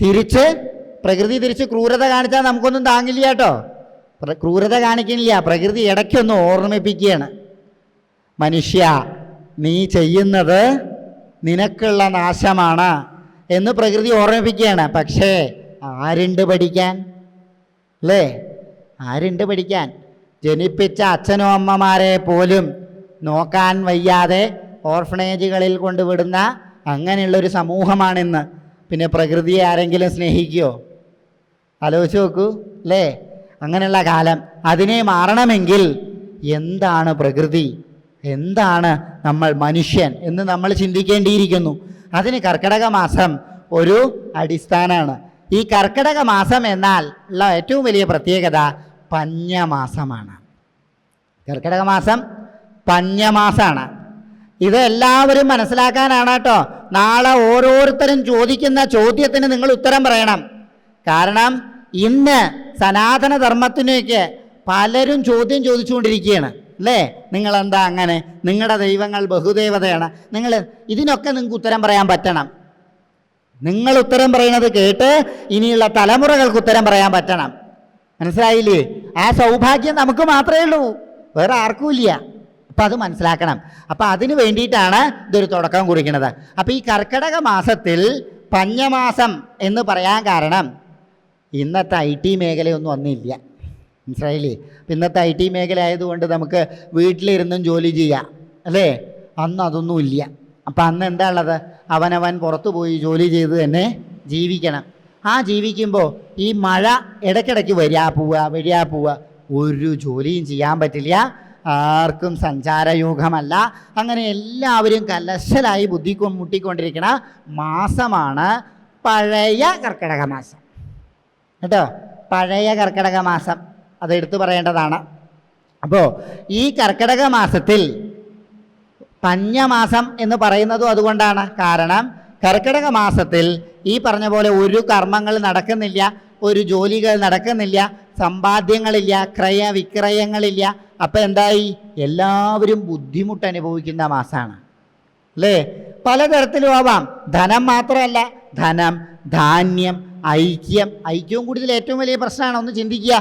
തിരിച്ച് ക്രൂരത കാണിച്ചാൽ നമുക്കൊന്നും താങ്ങില്ല കേട്ടോ. ക്രൂരത കാണിക്കുന്നില്ല, പ്രകൃതി ഇടയ്ക്കൊന്ന് ഓർമ്മിപ്പിക്കുകയാണ്. മനുഷ്യ, നീ ചെയ്യുന്നത് നിനക്കുള്ള നാശമാണ് എന്ന് പ്രകൃതി ഓർമ്മിപ്പിക്കുകയാണ്. പക്ഷേ ആരുണ്ട് പഠിക്കാൻ അല്ലേ? ആരുണ്ട് പഠിക്കാൻ? ജനിപ്പിച്ച അച്ഛനും അമ്മമാരെ പോലും നോക്കാൻ വയ്യാതെ ഓർഫണേജുകളിൽ കൊണ്ടുവിടുന്ന അങ്ങനെയുള്ളൊരു സമൂഹമാണിന്ന്. പിന്നെ പ്രകൃതിയെ ആരെങ്കിലും സ്നേഹിക്കുമോ? ആലോചിച്ച് നോക്കൂ അല്ലേ? അങ്ങനെയുള്ള കാലം. അതിനെ മാറണമെങ്കിൽ എന്താണ് പ്രകൃതി, എന്താണ് നമ്മൾ മനുഷ്യൻ എന്ന് നമ്മൾ ചിന്തിക്കേണ്ടിയിരിക്കുന്നു. അതിന് കർക്കിടക മാസം ഒരു അടിസ്ഥാനമാണ്. ഈ കർക്കിടക മാസം എന്നാൽ ഉള്ള ഏറ്റവും വലിയ പ്രത്യേകത പഞ്ഞമാസമാണ്. കർക്കിടക മാസം പഞ്ഞമാസമാണ്. ഇത് എല്ലാവരും മനസ്സിലാക്കാനാണ് കേട്ടോ. നാളെ ഓരോരുത്തരും ചോദിക്കുന്ന ചോദ്യത്തിന് നിങ്ങൾ ഉത്തരം പറയണം. കാരണം ഇന്ന് സനാതനധർമ്മത്തിനൊക്കെ പലരും ചോദ്യം ചോദിച്ചുകൊണ്ടിരിക്കുകയാണ് അല്ലേ. നിങ്ങളെന്താ അങ്ങനെ, നിങ്ങളുടെ ദൈവങ്ങൾ ബഹുദേവതയാണ്, ഇതിനൊക്കെ നിങ്ങൾക്ക് ഉത്തരം പറയാൻ പറ്റണം. നിങ്ങൾ ഉത്തരം പറയുന്നത് കേട്ട് ഇനിയുള്ള തലമുറകൾക്ക് ഉത്തരം പറയാൻ പറ്റണം. മനസ്സിലായില്ലേ? ആ സൗഭാഗ്യം നമുക്ക് മാത്രമേ ഉള്ളൂ, വേറെ ആർക്കും ഇല്ല. അപ്പം അത് മനസ്സിലാക്കണം. അപ്പം അതിന് വേണ്ടിയിട്ടാണ് ഇതൊരു തുടക്കം കുറിക്കുന്നത്. അപ്പം ഈ കർക്കിടക മാസത്തിൽ പഞ്ഞമാസം എന്ന് പറയാൻ കാരണം ഇന്നത്തെ IT മേഖലയൊന്നും ഒന്നുമില്ല. മനസ്സിലായില്ലേ? അപ്പം ഇന്നത്തെ IT മേഖല ആയതുകൊണ്ട് നമുക്ക് വീട്ടിലിരുന്നും ജോലി ചെയ്യാം അല്ലേ. അന്ന് അതൊന്നും ഇല്ല. അപ്പം അന്ന് എന്താ ഉള്ളത്? അവനവൻ പുറത്തു പോയി ജോലി ചെയ്ത് തന്നെ ജീവിക്കണം. ആ ജീവിക്കുമ്പോൾ ഈ മഴ ഇടയ്ക്കിടയ്ക്ക് വരിക പോവുക, ഒരു ജോലിയും ചെയ്യാൻ പറ്റില്ല, ആർക്കും സഞ്ചാരയോഗമല്ല. അങ്ങനെ എല്ലാവരും കലശലായി മുട്ടിക്കൊണ്ടിരിക്കുന്ന മാസമാണ് പഴയ കർക്കിടക മാസം കേട്ടോ. പഴയ കർക്കിടക മാസം അതെടുത്തു പറയേണ്ടതാണ്. അപ്പോൾ ഈ കർക്കിടക മാസത്തിൽ പഞ്ഞമാസം എന്ന് പറയുന്നതും അതുകൊണ്ടാണ്. കാരണം കർക്കിടക മാസത്തിൽ ഈ പറഞ്ഞ പോലെ ഒരു കർമ്മങ്ങൾ നടക്കുന്നില്ല, ഒരു ജോലികൾ നടക്കുന്നില്ല, സമ്പാദ്യങ്ങളില്ല, ക്രയവിക്രയങ്ങളില്ല. അപ്പം എന്തായി? എല്ലാവരും ബുദ്ധിമുട്ട് അനുഭവിക്കുന്ന മാസമാണ് അല്ലേ. പലതരത്തിലും ആവാം. ധനം മാത്രമല്ല, ധനം, ധാന്യം, ഐക്യവും കൂടി ഇതിൽ ഏറ്റവും വലിയ പ്രശ്നമാണ്. ഒന്ന് ചിന്തിക്കുക.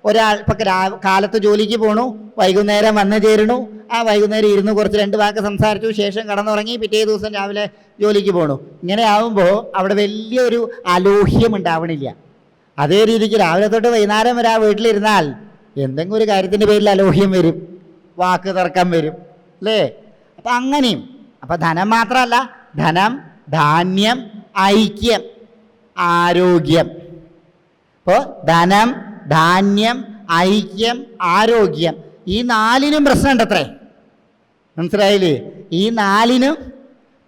ഒരാൾ ഇപ്പം കാലത്ത് ജോലിക്ക് പോണു, വൈകുന്നേരം വന്നു ചേരണു, ആ വൈകുന്നേരം ഇരുന്ന് കുറച്ച് 2 വാക്ക് സംസാരിച്ചു, ശേഷം കടന്നുറങ്ങി, പിറ്റേ ദിവസം രാവിലെ ജോലിക്ക് പോണു. ഇങ്ങനെ ആവുമ്പോൾ അവിടെ വലിയൊരു അലോഹ്യം ഉണ്ടാവണില്ല. അതേ രീതിക്ക് രാവിലെ തൊട്ട് വൈകുന്നേരം വരെ ആ വീട്ടിലിരുന്നാൽ എന്തെങ്കിലും ഒരു കാര്യത്തിൻ്റെ പേരിൽ അലോഹ്യം വരും, വാക്ക് തർക്കം വരും അല്ലേ. അപ്പം അങ്ങനെയും. അപ്പം ധനം മാത്രമല്ല, ധനം, ധാന്യം, ഐക്യം, ആരോഗ്യം. അപ്പോൾ ധനം, ധാന്യം, ഐക്യം, ആരോഗ്യം, ഈ 4നും പ്രശ്നമുണ്ടത്രേ. മനസ്സിലായില്ലേ? ഈ 4നും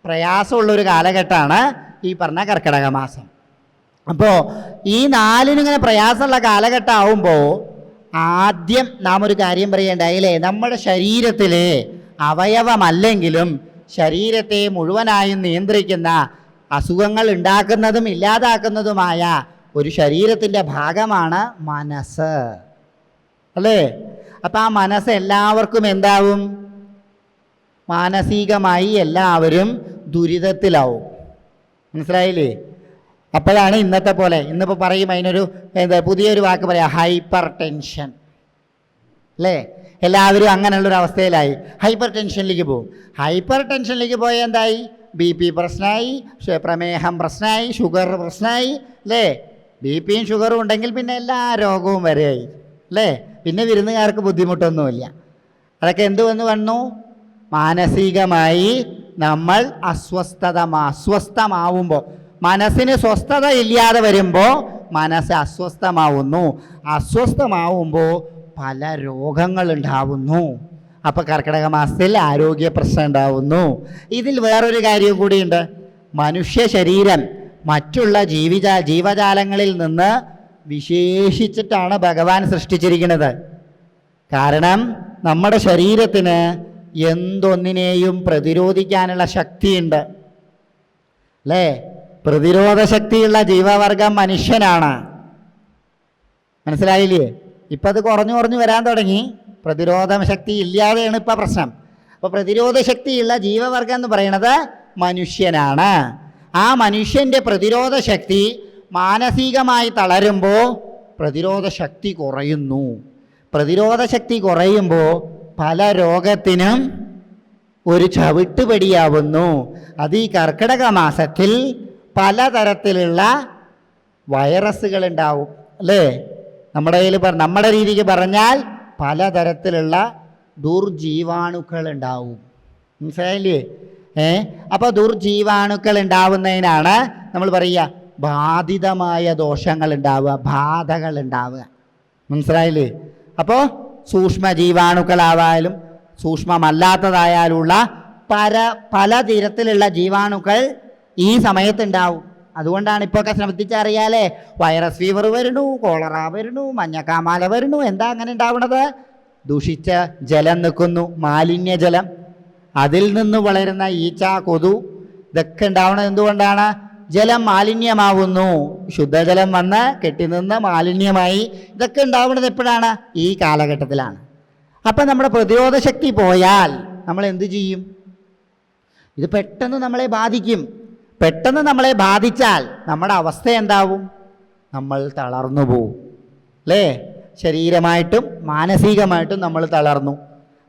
പ്രയാസമുള്ളൊരു കാലഘട്ടമാണ് ഈ പറഞ്ഞ കർക്കിടക മാസം. അപ്പോൾ ഈ 4നും ഇങ്ങനെ പ്രയാസമുള്ള കാലഘട്ടം ആവുമ്പോൾ ആദ്യം നാം ഒരു കാര്യം പറയേണ്ടായില്ലേ. നമ്മുടെ ശരീരത്തിലെ അവയവമല്ലെങ്കിലും ശരീരത്തെ മുഴുവനായും നിയന്ത്രിക്കുന്ന, അസുഖങ്ങൾ ഉണ്ടാക്കുന്നതും ഇല്ലാതാക്കുന്നതുമായ ഒരു ശരീരത്തിൻ്റെ ഭാഗമാണ് മനസ്സ് അല്ലേ. അപ്പം ആ മനസ്സ് എല്ലാവർക്കും എന്താവും? മാനസികമായി എല്ലാവരും ദുരിതത്തിലാവും. മനസ്സിലായില്ലേ? അപ്പോഴാണ് ഇന്നത്തെ പോലെ, ഇന്നിപ്പോൾ പറയും അതിനൊരു പുതിയൊരു വാക്ക് പറയാം, ഹൈപ്പർ ടെൻഷൻ അല്ലേ. എല്ലാവരും അങ്ങനെയുള്ളൊരു അവസ്ഥയിലായി ഹൈപ്പർ ടെൻഷനിലേക്ക് പോകും. ഹൈപ്പർ ടെൻഷനിലേക്ക് പോയാൽ എന്തായി? BP പ്രശ്നമായി, പ്രമേഹം പ്രശ്നമായി, ഷുഗർ പ്രശ്നമായി അല്ലേ. BPയും ഷുഗറും ഉണ്ടെങ്കിൽ പിന്നെ എല്ലാ രോഗവും വരെയായി അല്ലേ. പിന്നെ വിരുന്നുകാർക്ക് ബുദ്ധിമുട്ടൊന്നുമില്ല. അതൊക്കെ എന്തുവെന്ന് വന്നു? മാനസികമായി നമ്മൾ അസ്വസ്ഥമാവുമ്പോൾ, മനസ്സിന് സ്വസ്ഥത ഇല്ലാതെ വരുമ്പോൾ മനസ്സ് അസ്വസ്ഥമാവുന്നു. അസ്വസ്ഥമാവുമ്പോൾ പല രോഗങ്ങളുണ്ടാവുന്നു. അപ്പോൾ കർക്കിടക മാസത്തിൽ ആരോഗ്യ പ്രശ്നം ഉണ്ടാവുന്നു. ഇതിൽ വേറൊരു കാര്യം കൂടിയുണ്ട്. മനുഷ്യ ശരീരം മറ്റുള്ള ജീവജാലങ്ങളിൽ നിന്ന് വിശേഷിച്ചിട്ടാണ് ഭഗവാൻ സൃഷ്ടിച്ചിരിക്കുന്നത്. കാരണം നമ്മുടെ ശരീരത്തിന് എന്തൊന്നിനെയും പ്രതിരോധിക്കാനുള്ള ശക്തിയുണ്ട് അല്ലേ. പ്രതിരോധ ശക്തിയുള്ള ജീവവർഗം മനുഷ്യനാണ്. മനസ്സിലായില്ലേ? ഇപ്പം അത് കുറഞ്ഞു വരാൻ തുടങ്ങി. പ്രതിരോധ ശക്തി ഇല്ലാതെയാണ് ഇപ്പം പ്രശ്നം. അപ്പോൾ പ്രതിരോധ ശക്തിയുള്ള ജീവവർഗം എന്ന് പറയുന്നത് മനുഷ്യനാണ്. ആ മനുഷ്യൻ്റെ പ്രതിരോധ ശക്തി മാനസികമായി തളരുമ്പോൾ പ്രതിരോധ ശക്തി കുറയുന്നു. പ്രതിരോധ ശക്തി കുറയുമ്പോൾ പല രോഗത്തിനും ഒരു ചവിട്ടുപടിയാവുന്നു. അത് ഈ കർക്കിടക മാസത്തിൽ പലതരത്തിലുള്ള വൈറസുകൾ ഉണ്ടാവും അല്ലേ. നമ്മുടെ രീതിക്ക് പറഞ്ഞാൽ പലതരത്തിലുള്ള ദുർജീവാണുക്കൾ ഉണ്ടാവും. മനസ്സിലായില്ലേ? അപ്പോൾ ദുർജീവാണുക്കൾ ഉണ്ടാവുന്നതിനാണ് നമ്മൾ പറയുക ബാധിതമായ ദോഷങ്ങൾ ഉണ്ടാവുക, ബാധകൾ ഉണ്ടാവുക. മനസ്സിലായില്ലേ? അപ്പോൾ സൂക്ഷ്മ ജീവാണുക്കളായാലും സൂക്ഷ്മമല്ലാത്തതായാലുള്ള പല തരത്തിലുള്ള ജീവാണുക്കൾ ഈ സമയത്തുണ്ടാവും. അതുകൊണ്ടാണ് ഇപ്പോൾ ഒക്കെ ശ്രദ്ധിച്ചറിയാലേ, വൈറസ് ഫീവർ വരുന്നു, കോളറ വരുന്നു, മഞ്ഞക്കാമാല വരുന്നു. എന്താ അങ്ങനെ ഉണ്ടാവുന്നത്? ദൂഷിച്ച ജലം നിൽക്കുന്നു, മാലിന്യജലം. അതിൽ നിന്ന് വളരുന്ന ഈച്ച, കൊതു, ഇതൊക്കെ ഉണ്ടാവുന്നത് എന്തുകൊണ്ടാണ്? ജലം മാലിന്യമാവുന്നു. ശുദ്ധജലം വന്ന് കെട്ടിനിന്ന് മാലിന്യമായി. ഇതൊക്കെ ഉണ്ടാവുന്നത് എപ്പോഴാണ്? ഈ കാലഘട്ടത്തിലാണ്. അപ്പം നമ്മുടെ പ്രതിരോധ ശക്തി പോയാൽ നമ്മൾ എന്തു ചെയ്യും? ഇത് പെട്ടെന്ന് നമ്മളെ ബാധിക്കും. പെട്ടെന്ന് നമ്മളെ ബാധിച്ചാൽ നമ്മുടെ അവസ്ഥ എന്താവും? നമ്മൾ തളർന്നു പോവും അല്ലേ? ശരീരമായിട്ടും മാനസികമായിട്ടും നമ്മൾ തളർന്നു.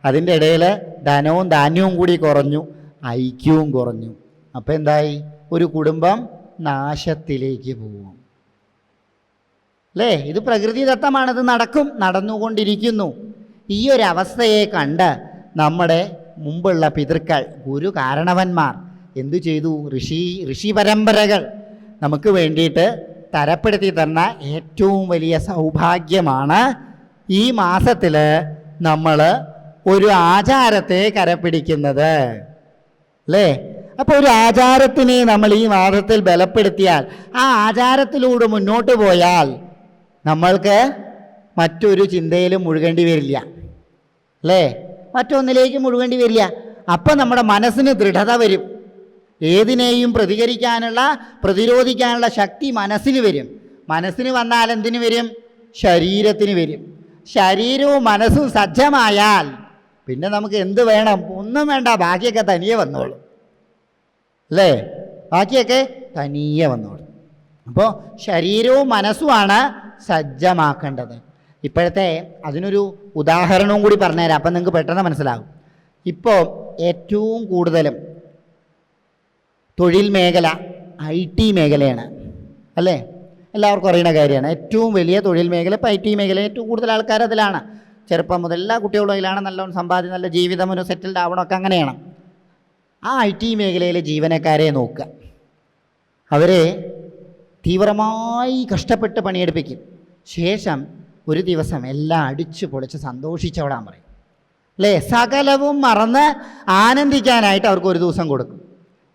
അതിൻ്റെ ഇടയിൽ ധനവും ധാന്യവും കൂടി കുറഞ്ഞു, ഐക്യവും കുറഞ്ഞു. അപ്പം എന്തായി? ഒരു കുടുംബം നാശത്തിലേക്ക് പോവും അല്ലേ? ഇത് പ്രകൃതിദത്തമാണത്, നടക്കും, നടന്നുകൊണ്ടിരിക്കുന്നു. ഈ ഒരു അവസ്ഥയെ കണ്ട് നമ്മുടെ മുമ്പുള്ള പിതൃക്കൾ, ഗുരു കാരണവന്മാർ എന്തു ചെയ്തു? ഋഷി പരമ്പരകൾ നമുക്ക് വേണ്ടിയിട്ട് തരപ്പെടുത്തി തന്ന ഏറ്റവും വലിയ സൗഭാഗ്യമാണ് ഈ മാസത്തിൽ നമ്മൾ ഒരു ആചാരത്തെ കരപ്പിടിക്കുന്നത് അല്ലേ? അപ്പോൾ ഒരു ആചാരത്തിനെ നമ്മൾ ഈ മാസത്തിൽ ബലപ്പെടുത്തിയാൽ, ആ ആചാരത്തിലൂടെ മുന്നോട്ട് പോയാൽ നമ്മൾക്ക് മറ്റൊരു ചിന്തയിലും മുഴുകേണ്ടി വരില്ല അല്ലേ? മറ്റൊന്നിലേക്ക് മുഴുകേണ്ടി വരില്ല. അപ്പം നമ്മുടെ മനസ്സിന് ദൃഢത വരും. ഏതിനെയും പ്രതിരോധിക്കാനുള്ള ശക്തി മനസ്സിന് വരും. മനസ്സിന് വന്നാൽ എന്തിനു വരും? ശരീരത്തിന് വരും. ശരീരവും മനസ്സും സജ്ജമായാൽ പിന്നെ നമുക്ക് എന്ത് വേണം? ഒന്നും വേണ്ട, ബാക്കിയൊക്കെ തനിയെ വന്നോളും അല്ലേ? ബാക്കിയൊക്കെ തനിയെ വന്നോളും. അപ്പോൾ ശരീരവും മനസ്സുമാണ് സജ്ജമാക്കേണ്ടത്. ഇപ്പോഴത്തെ അതിനൊരു ഉദാഹരണവും കൂടി പറഞ്ഞുതരാം, അപ്പം നിങ്ങൾക്ക് പെട്ടെന്ന് മനസ്സിലാകും. ഇപ്പോൾ ഏറ്റവും കൂടുതലും തൊഴിൽ മേഖല IT മേഖലയാണ് അല്ലേ? എല്ലാവർക്കും അറിയുന്ന കാര്യമാണ്. ഏറ്റവും വലിയ തൊഴിൽ മേഖല ഇപ്പോൾ IT മേഖല. ഏറ്റവും കൂടുതൽ ആൾക്കാർ അതിലാണ്. ചെറുപ്പം മുതൽ എല്ലാ കുട്ടികളും അതിലാണ്. നല്ലോണം സമ്പാദ്യം, നല്ല ജീവിതം, ഒരു സെറ്റിൽഡ് ആവണമൊക്കെ അങ്ങനെയാണ്. ആ IT മേഖലയിലെ ജീവനക്കാരെ നോക്കുക. അവരെ തീവ്രമായി കഷ്ടപ്പെട്ട് പണിയെടുപ്പിക്കും. ശേഷം ഒരു ദിവസം എല്ലാം അടിച്ചു പൊളിച്ച് സന്തോഷിച്ചോടാൻ പറയും അല്ലേ? സകലവും മറന്ന് ആനന്ദിക്കാനായിട്ട് അവർക്ക് ഒരു ദിവസം കൊടുക്കും.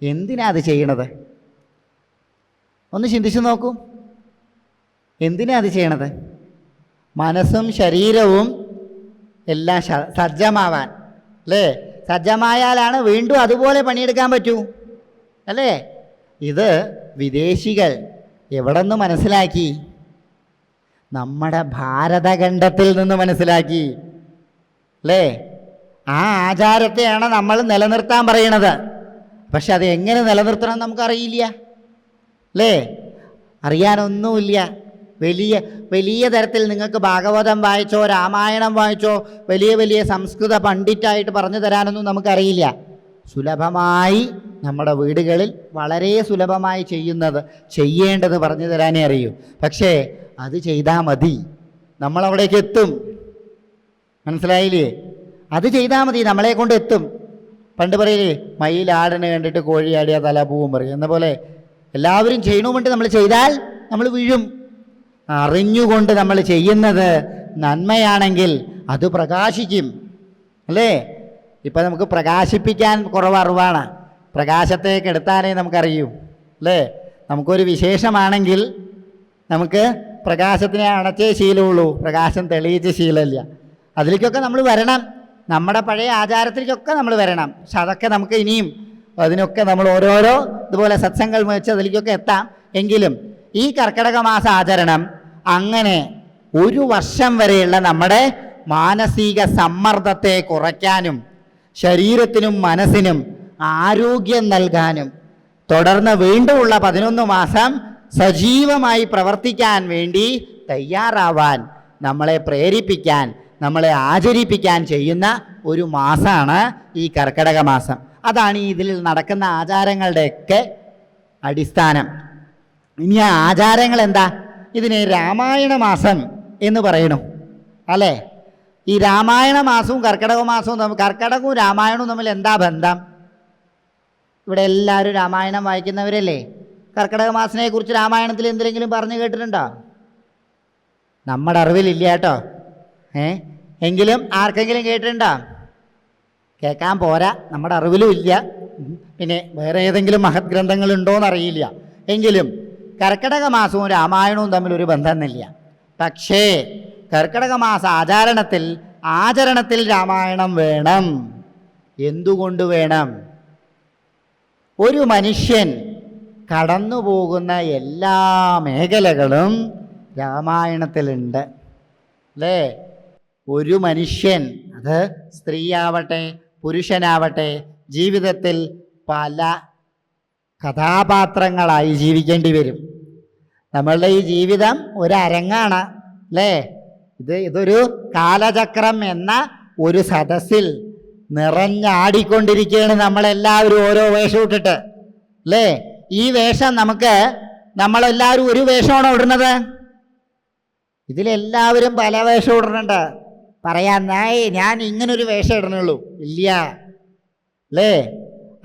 എന്തിനാ അത് ചെയ്യണത്? ഒന്ന് ചിന്തിച്ചു നോക്കൂ. എന്തിനാ അത് ചെയ്യണത്? മനസ്സും ശരീരവും എല്ലാം സജ്ജമാവാൻ അല്ലേ? സജ്ജമായാലാണ് വീണ്ടും അതുപോലെ പണിയെടുക്കാൻ പറ്റൂ അല്ലേ? ഇത് വിദേശികൾ എവിടെ നിന്ന് മനസ്സിലാക്കി? നമ്മുടെ ഭാരതഖണ്ഡത്തിൽ നിന്ന് മനസ്സിലാക്കി അല്ലേ? ആ ആചാരത്തെയാണ് നമ്മൾ നിലനിർത്താൻ പറയണത്. പക്ഷെ അത് എങ്ങനെ നിലനിർത്തണം നമുക്കറിയില്ല അല്ലേ? അറിയാനൊന്നുമില്ല. വലിയ തരത്തിൽ നിങ്ങൾക്ക് ഭാഗവതം വായിച്ചോ രാമായണം വായിച്ചോ വലിയ വലിയ സംസ്കൃത പണ്ഡിറ്റായിട്ട് പറഞ്ഞു തരാനൊന്നും നമുക്കറിയില്ല. സുലഭമായി നമ്മുടെ വീടുകളിൽ വളരെ സുലഭമായി ചെയ്യേണ്ടത് പറഞ്ഞു തരാനേ അറിയൂ. പക്ഷേ അത് ചെയ്താൽ മതി, നമ്മളവിടേക്ക് എത്തും. മനസ്സിലായില്ലേ? അത് ചെയ്താൽ മതി, നമ്മളെ കൊണ്ട് എത്തും. പണ്ട് പറയില്ലേ, മയിലാടിനെ കണ്ടിട്ട് കോഴിയാടിയ തല പൂവും പറയും എന്ന പോലെ എല്ലാവരും ചെയ്യണമെന്നുണ്ട്. നമ്മൾ ചെയ്താൽ നമ്മൾ വീഴും. അറിഞ്ഞുകൊണ്ട് നമ്മൾ ചെയ്യുന്നത് നന്മയാണെങ്കിൽ അത് പ്രകാശിക്കും അല്ലേ? ഇപ്പം നമുക്ക് പ്രകാശിപ്പിക്കാൻ കുറവ് അറിവാണ്. പ്രകാശത്തെ കെടുത്താനേ നമുക്കറിയൂ അല്ലേ? നമുക്കൊരു വിശേഷമാണെങ്കിൽ നമുക്ക് പ്രകാശത്തിനെ അണച്ചേ ശീലമുള്ളൂ, പ്രകാശം തെളിയിച്ച ശീലമില്ല. അതിലേക്കൊക്കെ നമ്മൾ വരണം. നമ്മുടെ പഴയ ആചാരത്തിലേക്കൊക്കെ നമ്മൾ വരണം. പക്ഷെ അതൊക്കെ നമുക്ക് ഇനിയും അതിനൊക്കെ നമ്മൾ ഓരോരോ ഇതുപോലെ സത്സംഗങ്ങൾ വെച്ച് അതിലേക്കൊക്കെ എത്താം. എങ്കിലും ഈ കർക്കിടക മാസ ആചരണം അങ്ങനെ ഒരു വർഷം വരെയുള്ള നമ്മുടെ മാനസിക സമ്മർദ്ദത്തെ കുറയ്ക്കാനും ശരീരത്തിനും മനസ്സിനും ആരോഗ്യം നൽകാനും തുടർന്ന് വീണ്ടുമുള്ള 11 മാസം സജീവമായി പ്രവർത്തിക്കാൻ വേണ്ടി തയ്യാറാവാൻ നമ്മളെ പ്രേരിപ്പിക്കാൻ, നമ്മളെ ആചരിപ്പിക്കാൻ ചെയ്യുന്ന ഒരു മാസമാണ് ഈ കർക്കിടക മാസം. അതാണ് ഇതിൽ നടക്കുന്ന ആചാരങ്ങളുടെയൊക്കെ അടിസ്ഥാനം. ഇനി ആ ആചാരങ്ങൾ എന്താ? ഇതിനെ രാമായണ മാസം എന്ന് പറയണു അല്ലേ? ഈ രാമായണ മാസവും കർക്കിടക മാസവും കർക്കിടകവും രാമായണവും തമ്മിൽ എന്താ ബന്ധം? ഇവിടെ എല്ലാവരും രാമായണം വായിക്കുന്നവരല്ലേ? കർക്കിടക മാസത്തിനെ കുറിച്ച് രാമായണത്തിൽ എന്തെങ്കിലും പറഞ്ഞു കേട്ടിട്ടുണ്ടോ? നമ്മുടെ അറിവിലില്ല കേട്ടോ. എങ്കിലും ആർക്കെങ്കിലും കേട്ടിട്ടുണ്ടോ? കേൾക്കാൻ പോരാ, നമ്മുടെ അറിവിലും ഇല്ല. പിന്നെ വേറെ ഏതെങ്കിലും മഹത് ഗ്രന്ഥങ്ങളുണ്ടോയെന്നറിയില്ല. എങ്കിലും കർക്കിടക മാസവും രാമായണവും തമ്മിലൊരു ബന്ധമൊന്നുമില്ല. പക്ഷേ കർക്കിടക മാസ ആചരണത്തിൽ രാമായണം വേണം. എന്തുകൊണ്ട് വേണം? ഒരു മനുഷ്യൻ കടന്നു പോകുന്ന എല്ലാ മേഖലകളും രാമായണത്തിലുണ്ട് അല്ലേ? ഒരു മനുഷ്യൻ, അത് സ്ത്രീയാവട്ടെ പുരുഷനാവട്ടെ, ജീവിതത്തിൽ പല കഥാപാത്രങ്ങളായി ജീവിക്കേണ്ടി വരും. നമ്മളുടെ ഈ ജീവിതം ഒരരങ്ങാണ് അല്ലേ? ഇതൊരു കാലചക്രം എന്ന ഒരു സദസ്സിൽ നിറഞ്ഞാടിക്കൊണ്ടിരിക്കുകയാണ് നമ്മളെല്ലാവരും ഓരോ വേഷം ഇട്ടിട്ട് അല്ലേ? ഈ വേഷം നമ്മളെല്ലാവരും ഒരു വേഷമാണോ ഇടുന്നത്? ഇതിലെല്ലാവരും പല വേഷം ഇടുന്നുണ്ട്. പറയാന്നായി ഞാൻ ഇങ്ങനൊരു വേഷം ഇടണുള്ളൂ ഇല്ല അല്ലേ?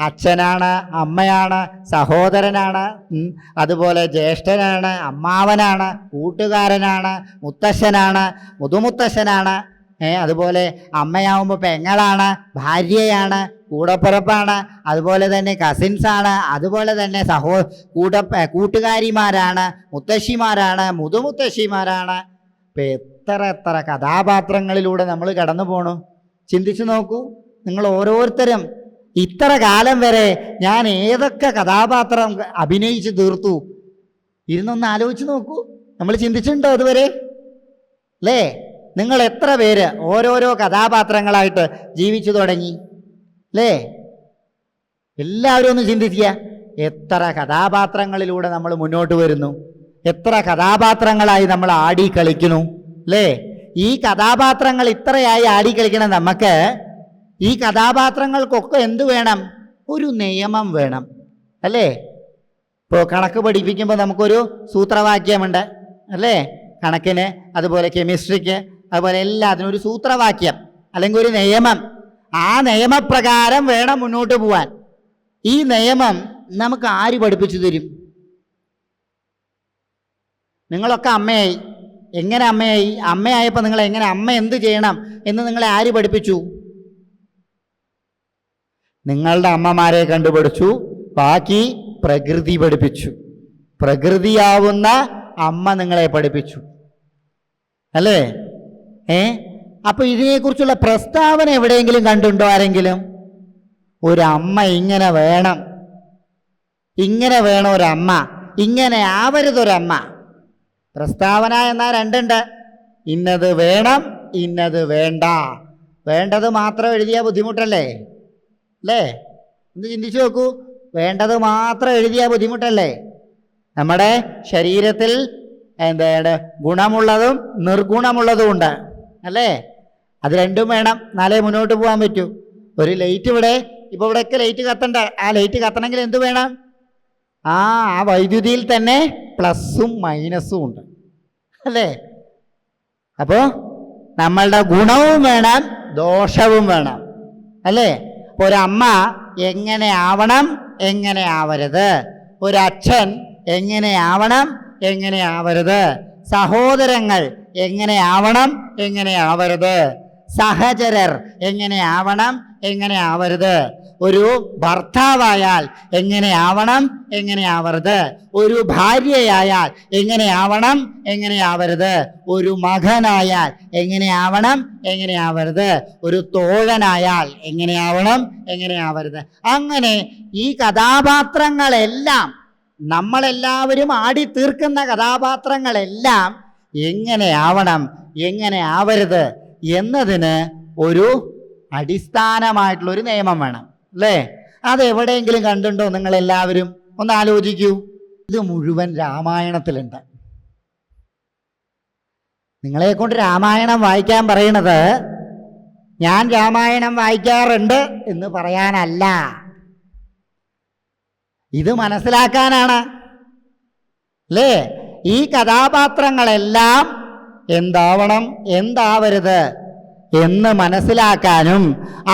അച്ഛനാണ്, അമ്മയാണ്, സഹോദരനാണ്, അതുപോലെ ജ്യേഷ്ഠനാണ്, അമ്മാവനാണ്, കൂട്ടുകാരനാണ്, മുത്തശ്ശനാണ്, മുതുമുത്തശ്ശനാണ്, അതുപോലെ അമ്മയാവുമ്പോൾ പെങ്ങളാണ്, ഭാര്യയാണ്, കൂടപ്പിറപ്പാണ്, അതുപോലെ തന്നെ കസിൻസാണ്, അതുപോലെ തന്നെ കൂട്ടുകാരിമാരാണ്, മുത്തശ്ശിമാരാണ്, മുതുമുത്തശ്ശിമാരാണ്. ഇപ്പം എത്ര കഥാപാത്രങ്ങളിലൂടെ നമ്മൾ കടന്നു പോണു. ചിന്തിച്ചു നോക്കൂ. നിങ്ങൾ ഓരോരുത്തരും ഇത്ര കാലം വരെ ഞാൻ ഏതൊക്കെ കഥാപാത്രം അഭിനയിച്ച് തീർത്തു ഇരുന്നൊന്ന് ആലോചിച്ച് നോക്കൂ. നമ്മൾ ചിന്തിച്ചിട്ടുണ്ടോ അതുവരെ? അല്ലേ? നിങ്ങൾ എത്ര പേര് ഓരോരോ കഥാപാത്രങ്ങളായിട്ട് ജീവിച്ചു തുടങ്ങി അല്ലേ? എല്ലാവരും ഒന്ന് ചിന്തിക്കുക. എത്ര കഥാപാത്രങ്ങളിലൂടെ നമ്മൾ മുന്നോട്ട് വരുന്നു, എത്ര കഥാപാത്രങ്ങളായി നമ്മൾ ആടി കളിക്കുന്നു അല്ലേ? ഈ കഥാപാത്രങ്ങൾ ഇത്രയായി ആടിക്കളിക്കണം. നമുക്ക് ഈ കഥാപാത്രങ്ങൾക്കൊക്കെ എന്ത് വേണം? ഒരു നിയമം വേണം അല്ലേ? ഇപ്പോൾ കണക്ക് പഠിപ്പിക്കുമ്പോൾ നമുക്കൊരു സൂത്രവാക്യമുണ്ട് അല്ലേ? കണക്കിന്, അതുപോലെ കെമിസ്ട്രിക്ക്, അതുപോലെ എല്ലാത്തിനും ഒരു സൂത്രവാക്യം അല്ലെങ്കിൽ ഒരു നിയമം. ആ നിയമപ്രകാരം വേണം മുന്നോട്ട് പോവാൻ. ഈ നിയമം നമുക്ക് ആര് പഠിപ്പിച്ചു തരും? നിങ്ങളൊക്കെ അമ്മയായി. എങ്ങനെ അമ്മയായി? അമ്മയായപ്പോൾ നിങ്ങൾ എങ്ങനെ, അമ്മ എന്ത് ചെയ്യണം എന്ന് നിങ്ങളെ ആര് പഠിപ്പിച്ചു? നിങ്ങളുടെ അമ്മമാരെ കണ്ടുപഠിച്ചു. ബാക്കി പ്രകൃതി പഠിപ്പിച്ചു. പ്രകൃതിയാവുന്ന അമ്മ നിങ്ങളെ പഠിപ്പിച്ചു അല്ലേ? അപ്പോൾ ഇതിനെക്കുറിച്ചുള്ള പ്രസ്താവന എവിടെയെങ്കിലും കണ്ടുണ്ടോ ആരെങ്കിലും? ഒരമ്മ ഇങ്ങനെ വേണം, ഇങ്ങനെ വേണം ഒരമ്മ, ഇങ്ങനെ ആവരുതൊരമ്മ. പ്രസ്താവന എന്നാൽ രണ്ടുണ്ട്. ഇന്നത് വേണം, ഇന്നത് വേണ്ട. വേണ്ടത് മാത്രം എഴുതിയാൽ ബുദ്ധിമുട്ടല്ലേ അല്ലേ? ഒന്ന് ചിന്തിച്ചു നോക്കൂ. വേണ്ടത് മാത്രം എഴുതിയാൽ ബുദ്ധിമുട്ടല്ലേ? നമ്മുടെ ശരീരത്തിൽ എന്താണ് ഗുണമുള്ളതും നിർഗുണമുള്ളതും ഉണ്ട് അല്ലേ? അത് രണ്ടും വേണം, എന്നാലേ മുന്നോട്ട് പോകാൻ പറ്റൂ. ഒരു ലൈറ്റ് ഇപ്പോൾ ഇവിടെയൊക്കെ ലൈറ്റ് കത്തണ്ട. ആ ലൈറ്റ് കത്തണമെങ്കിൽ എന്ത് വേണം? ആ വൈദ്യുതിയിൽ തന്നെ പ്ലസ്സും മൈനസും ഉണ്ട് അല്ലേ? അപ്പോൾ നമ്മളുടെ ഗുണവും വേണം, ദോഷവും വേണം അല്ലേ? അപ്പോൾ ഒരമ്മ എങ്ങനെ ആവണം, എങ്ങനെ ആവരുത്. ഒരച്ഛൻ എങ്ങനെ ആവണം, എങ്ങനെ ആവരുത്. സഹോദരങ്ങൾ എങ്ങനെ ആവണം, എങ്ങനെ ആവരുത്. സഹചരർ എങ്ങനെ ആവണം, എങ്ങനെ ആവരുത്. ഒരു ഭർത്താവായാൽ എങ്ങനെ ആവണം, എങ്ങനെ ആവരുത്. ഒരു ഭാര്യയായാൽ എങ്ങനെ ആവണം, എങ്ങനെ ആവരുത്. ഒരു മകനായാൽ എങ്ങനെ ആവണം, എങ്ങനെ ആവരുത്. ഒരു തോഴനായാൽ എങ്ങനെ ആവണം, എങ്ങനെ ആവരുത്. അങ്ങനെ ഈ കഥാപാത്രങ്ങളെല്ലാം, നമ്മളെല്ലാവരും ആടി തീർക്കുന്ന കഥാപാത്രങ്ങളെല്ലാം എങ്ങനെ ആവണം, എങ്ങനെ ആവരുത് എന്നതിന് ഒരു അടിസ്ഥാനമായിട്ടുള്ളൊരു നിയമം വേണം അല്ലേ? അതെവിടെയെങ്കിലും കണ്ടുണ്ടോ നിങ്ങളെല്ലാവരും? ഒന്ന് ആലോചിക്കൂ. ഇത് മുഴുവൻ രാമായണത്തിലുണ്ട്. നിങ്ങളെ കൊണ്ട് രാമായണം വായിക്കാൻ പറയണത് ഞാൻ രാമായണം വായിക്കാറുണ്ട് എന്ന് പറയാനല്ല, ഇത് മനസ്സിലാക്കാനാണ് അല്ലേ? ഈ കഥാപാത്രങ്ങളെല്ലാം എന്താവണം, എന്താവരുത് എന്ന് മനസ്സിലാക്കാനും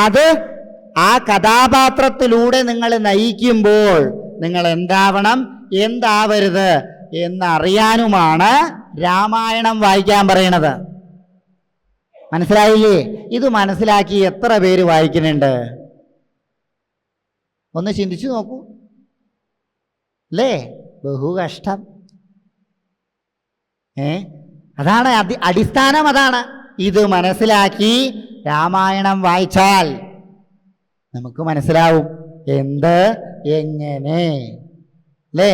അത് ആ കഥാപാത്രത്തിലൂടെ നിങ്ങൾ നയിക്കുമ്പോൾ നിങ്ങൾ എന്താവണം, എന്താവരുത് എന്നറിയാനുമാണ് രാമായണം വായിക്കാൻ പറയണത്. മനസ്സിലായില്ലേ? ഇത് മനസ്സിലാക്കി എത്ര പേര് വായിക്കുന്നുണ്ട്? ഒന്ന് ചിന്തിച്ചു നോക്കൂ അല്ലേ? ബഹു കഷ്ടം അതാണ് അടിസ്ഥാനം. അതാണ്. ഇത് മനസ്സിലാക്കി രാമായണം വായിച്ചാൽ നമുക്ക് മനസ്സിലാവും എന്ത് എങ്ങനെ. അല്ലേ?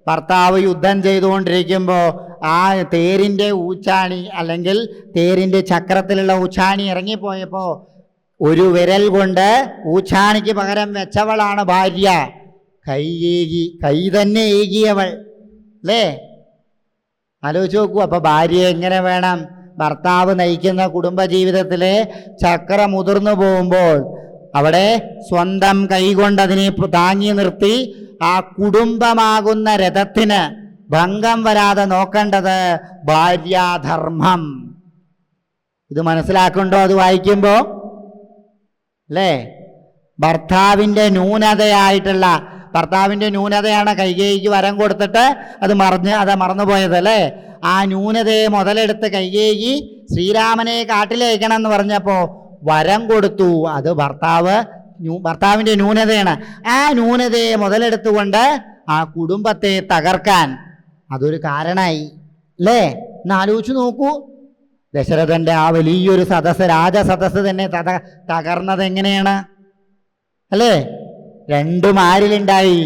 ഭർത്താവ് യുദ്ധം ചെയ്തുകൊണ്ടിരിക്കുമ്പോൾ ആ തേരിൻ്റെ ഊച്ചാണി അല്ലെങ്കിൽ തേരിൻ്റെ ചക്രത്തിലുള്ള ഊച്ചാണി ഇറങ്ങിപ്പോയപ്പോൾ ഒരു വിരൽ കൊണ്ട് ഊച്ചാണിക്ക് പകരം വെച്ചവളാണ് ഭാര്യ. കൈ തന്നെ ഏകിയവൾ. അല്ലേ? ആലോചിച്ച് നോക്കൂ. അപ്പോൾ ഭാര്യ എങ്ങനെ വേണം? ഭർത്താവ് നയിക്കുന്ന കുടുംബജീവിതത്തിലെ ചക്രം മുതിർന്നു പോകുമ്പോൾ അവിടെ സ്വന്തം കൈകൊണ്ട് അതിനെ താങ്ങി നിർത്തി ആ കുടുംബമാകുന്ന രഥത്തിന് ഭംഗം വരാതെ നോക്കേണ്ടത് ഭാര്യാധർമ്മം. ഇത് മനസ്സിലാക്കുന്നുണ്ടോ അത് വായിക്കുമ്പോൾ? അല്ലേ? ഭർത്താവിൻ്റെ ന്യൂനതയാണ് കൈകേയിക്ക് വരം കൊടുത്തിട്ട് അത് മറന്നുപോയത്. അല്ലേ? ആ ന്യൂനതയെ മുതലെടുത്ത് കൈകേയി ശ്രീരാമനെ കാട്ടിലയക്കണം എന്ന് പറഞ്ഞപ്പോൾ വരം കൊടുത്തു. അത് ഭർത്താവിൻ്റെ ന്യൂനതയാണ്. ആ ന്യൂനതയെ മുതലെടുത്തുകൊണ്ട് ആ കുടുംബത്തെ തകർക്കാൻ അതൊരു കാരണമായി. അല്ലേ? എന്ന് ആലോചിച്ച് നോക്കൂ. ദശരഥൻ്റെ ആ വലിയൊരു രാജസദസ്സ് തന്നെ തകർന്നത് എങ്ങനെയാണ്? അല്ലേ? രണ്ടും ആരിലുണ്ടായി?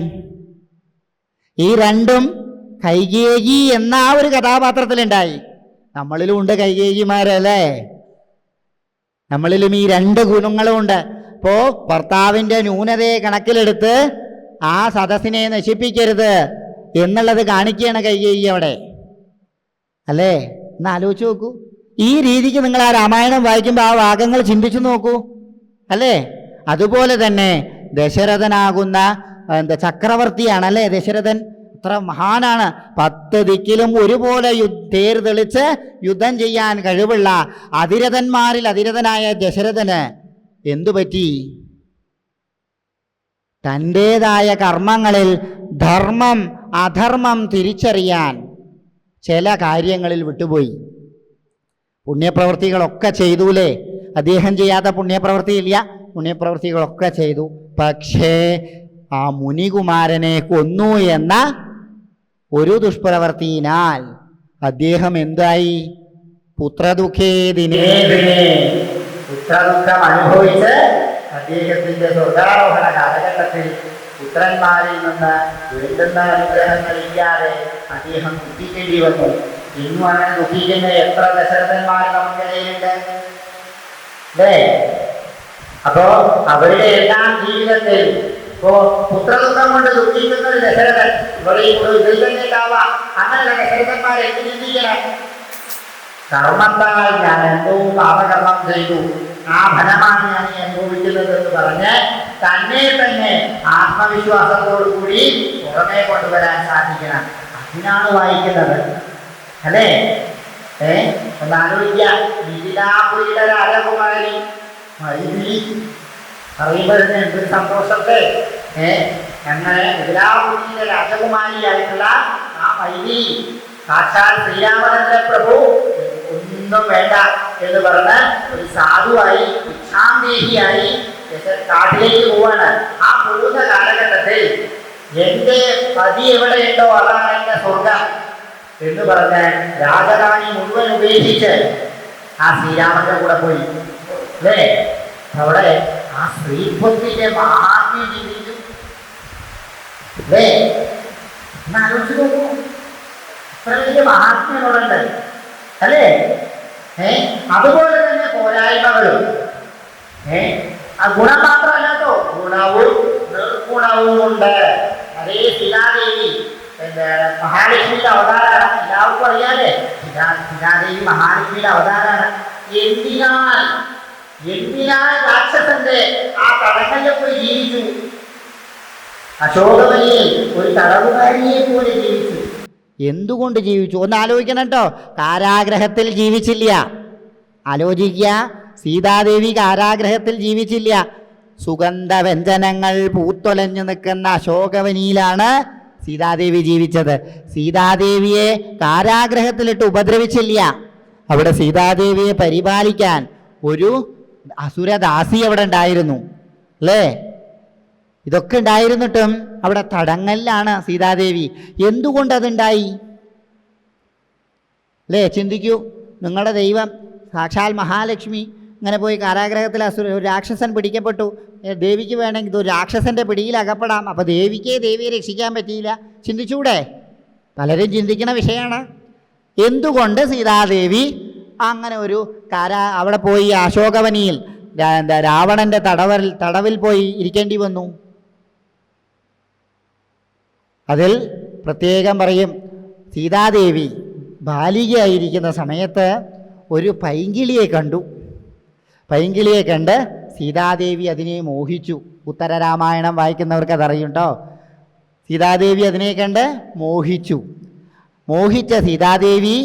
ഈ രണ്ടും കൈകേയി എന്ന ആ ഒരു കഥാപാത്രത്തിലുണ്ടായി. നമ്മളിലും ഉണ്ട് കൈകേയിമാരല്ലേ? നമ്മളിലും ഈ രണ്ട് ഗുണങ്ങളും ഉണ്ട്. അപ്പോൾ ഭർത്താവിൻ്റെ ന്യൂനതയെ കണക്കിലെടുത്ത് ആ സദസ്സിനെ നശിപ്പിക്കരുത് എന്നുള്ളത് കാണിക്കുകയാണ് കൈകേയി അവിടെ. അല്ലേ? എന്ന് ആലോചിച്ച് നോക്കൂ. ഈ രീതിക്ക് നിങ്ങൾ ആ രാമായണം വായിക്കുമ്പോൾ ആ ഭാഗങ്ങൾ ചിന്തിച്ചു നോക്കൂ. അല്ലേ? അതുപോലെ തന്നെ ദശരഥനാകുന്ന ചക്രവർത്തിയാണ്. അല്ലേ? ദശരഥൻ അത്ര മഹാനാണ്. 10 ദിക്കിലും ഒരുപോലെ തേർ തെളിച്ച് യുദ്ധം ചെയ്യാൻ കഴിവുള്ള അതിരഥന്മാരിൽ അതിരഥനായ ദശരഥന് എന്തുപറ്റി? തൻ്റേതായ കർമ്മങ്ങളിൽ ധർമ്മം അധർമ്മം തിരിച്ചറിയാൻ ചില കാര്യങ്ങളിൽ വിട്ടുപോയി. പുണ്യപ്രവൃത്തികളൊക്കെ ചെയ്തൂലേ? അദ്ദേഹം ചെയ്യാത്ത പുണ്യപ്രവൃത്തിയില്ല. പുണ്യപ്രവൃത്തികളൊക്കെ ചെയ്തു. പക്ഷേ ആ മുനികുമാരനെ കൊന്നു എന്ന ഒരു ദുഷ്പ്രവൃത്തിയിനാൽ അദ്ദേഹം എന്തായി? പുത്രദുഃഖേ ദിനേ ദിനേ പുത്രദുഃഖം അനുഭവിച്ച് അദ്ദേഹത്തിൻ്റെ സ്വർഗാരോഹണ കാലഘട്ടത്തിൽ പുത്രന്മാരിൽ നിന്ന് വേണ്ടുന്ന അനുഗ്രഹങ്ങളില്ലാതെ അദ്ദേഹം ദുഃഖിക്കേണ്ടി വന്നു. ഇന്നും അങ്ങനെ ദുഃഖിക്കുന്ന എത്ര ദശരഥന്മാർ നമുക്കിടയിലുണ്ട്? അല്ലേ? അപ്പോ അവരുടെ എല്ലാം ജീവിതത്തിൽ ഇപ്പോ പുത്രദുഃഖം കൊണ്ട് ദുഃഖിക്കുന്ന ഒരു ദശരഥൻ ഇതിൽ തന്നെ ഉണ്ടാവാം. അങ്ങനെയുള്ള ദശരഥന്മാരെ എന്ത് ചിന്തിക്കണം? കർമ്മത്താൽ ഞാൻ എന്തോ പാപകർമ്മം ചെയ്തു, ആ ഫലമാണ് ഞാൻ അനുഭവിക്കുന്നത് എന്ന് പറഞ്ഞ് തന്നെ ആത്മവിശ്വാസത്തോടു കൂടി പുറമേ കൊണ്ടുവരാൻ സാധിക്കണം. അതിനാണ് വായിക്കുന്നത്. അല്ലേ? ഒന്ന് ആലോചിക്കുക. മിഥിലാപുരിയുടെ രാജകുമാരി മൈഥിലി അറിയുമ്പോഴേ എന്തൊരു സന്തോഷത്തെ. അങ്ങനെ മിഥിലാപുരിയുടെ രാജകുമാരിയായിട്ടുള്ള ആ മൈഥിലി സാക്ഷാൽ ശ്രീരാമചന്ദ്ര പ്രഭു ഒന്നും വേണ്ട എന്ന് പറഞ്ഞ് ഒരു സാധുവായി ഭിക്ഷാന്തേഹിയായി കാട്ടിലേക്ക് പോവാണ്. ആ പോകുന്ന കാലഘട്ടത്തിൽ എൻ്റെ പതി എവിടെയുണ്ടോ അതാണ് എൻ്റെ സ്വർഗം എന്ന് പറഞ്ഞ് രാജധാനി മുഴുവൻ ഉപേക്ഷിച്ച് ആ ശ്രീരാമന്റെ കൂടെ പോയി. അല്ലേ? അവിടെ ആ സ്ത്രീത്വത്തിന്റെ മഹാത്മ്യം ജീവിച്ചു. അല്ലേ? എന്നാലോചിച്ച് നോക്കൂ. അത്ര വലിയ മഹാത്മ്യങ്ങളുണ്ട്. അല്ലേ? അതുപോലെ തന്നെ പോരായ്മകളും. ആ ഗുണം മാത്രമല്ലോ, ഗുണവും നിർഗുണവും ഉണ്ട്. അതേ സീതാദേവി മഹാലക്ഷ്മിയുടെ അവതാരമാണ്. എല്ലാവർക്കും അറിയാലേ? സീതാദേവി മഹാലക്ഷ്മിയുടെ അവതാരമാണ്. എന്തിനാൽ രാക്ഷസന്റെ ആ തടങ്ങളിൽ പോയി ജീവിച്ചു? അശോകവനിയിൽ ഒരു തടവുകാരിയെ പോലെ ജീവിച്ചു. എന്തുകൊണ്ട് ജീവിച്ചു? ഒന്ന് ആലോചിക്കണം കേട്ടോ. കാരാഗ്രഹത്തിൽ ജീവിച്ചില്ല. ആലോചിക്കുക. സീതാദേവി കാരാഗ്രഹത്തിൽ ജീവിച്ചില്ല. സുഗന്ധവ്യഞ്ജനങ്ങൾ പൂത്തൊലഞ്ഞു നിൽക്കുന്ന അശോകവനിയിലാണ് സീതാദേവി ജീവിച്ചത്. സീതാദേവിയെ കാരാഗ്രഹത്തിലിട്ട് ഉപദ്രവിച്ചില്ല. അവിടെ സീതാദേവിയെ പരിപാലിക്കാൻ ഒരു അസുരദാസി അവിടെ ഉണ്ടായിരുന്നു. അല്ലേ? ഇതൊക്കെ ഉണ്ടായിരുന്നിട്ടും അവിടെ തടങ്ങലിലാണ് സീതാദേവി. എന്തുകൊണ്ടതുണ്ടായി? അല്ലേ? ചിന്തിക്കൂ, നിങ്ങളുടെ ദൈവം സാക്ഷാൽ മഹാലക്ഷ്മി ഇങ്ങനെ പോയി കാരാഗ്രഹത്തിൽ ഒരു രാക്ഷസൻ പിടിക്കപ്പെട്ടു. ദേവിക്ക് വേണമെങ്കിൽ ഒരു രാക്ഷസൻ്റെ പിടിയിൽ അകപ്പെടാം. അപ്പോൾ ദേവിയെ രക്ഷിക്കാൻ പറ്റിയില്ല. ചിന്തിച്ചൂടെ? പലരും ചിന്തിക്കുന്ന വിഷയമാണ്. എന്തുകൊണ്ട് സീതാദേവി അങ്ങനെ ഒരു അവിടെ പോയി അശോകവനിയിൽ രാവണൻ്റെ തടവിൽ പോയി ഇരിക്കേണ്ടി വന്നു? അതിൽ പ്രത്യേകം പറയും, സീതാദേവി ബാലികയായിരിക്കുന്ന സമയത്ത് ഒരു പൈങ്കിളിയെ കണ്ടു. പൈങ്കിളിയെ കണ്ട് സീതാദേവി അതിനെ മോഹിച്ചു. ഉത്തരരാമായണം വായിക്കുന്നവർക്ക് അതറിയുണ്ടോ? സീതാദേവി അതിനെ കണ്ട് മോഹിച്ചു. മോഹിച്ച സീതാദേവി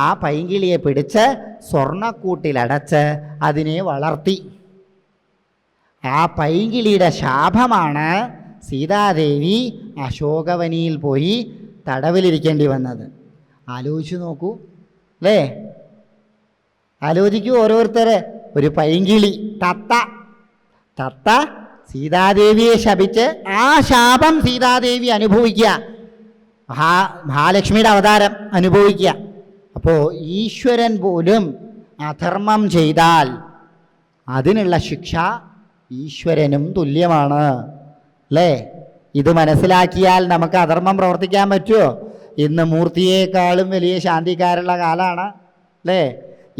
ആ പൈങ്കിളിയെ പിടിച്ച് സ്വർണ്ണക്കൂട്ടിലടച്ച് അതിനെ വളർത്തി. ആ പൈങ്കിളിയുടെ ശാപമാണ് സീതാദേവി അശോകവനിയിൽ പോയി തടവിലിരിക്കേണ്ടി വന്നത്. ആലോചിച്ചു നോക്കൂ അല്ലേ? ആലോചിക്കൂ ഓരോരുത്തർ. ഒരു പൈങ്കിളി തത്ത സീതാദേവിയെ ശപിച്ച് ആ ശാപം സീതാദേവി അനുഭവിക്കുക. മഹാലക്ഷ്മിയുടെ അവതാരം അനുഭവിക്കുക. അപ്പോൾ ഈശ്വരൻ പോലും അധർമ്മം ചെയ്താൽ അതിനുള്ള ശിക്ഷ ഈശ്വരനും തുല്യമാണ് അല്ലേ? ഇത് മനസ്സിലാക്കിയാൽ നമുക്ക് അധർമ്മം പ്രവർത്തിക്കാൻ പറ്റുമോ? ഇന്ന് മൂർത്തിയേക്കാളും വലിയ ശാന്തിക്കാരുള്ള കാലമാണ് അല്ലേ?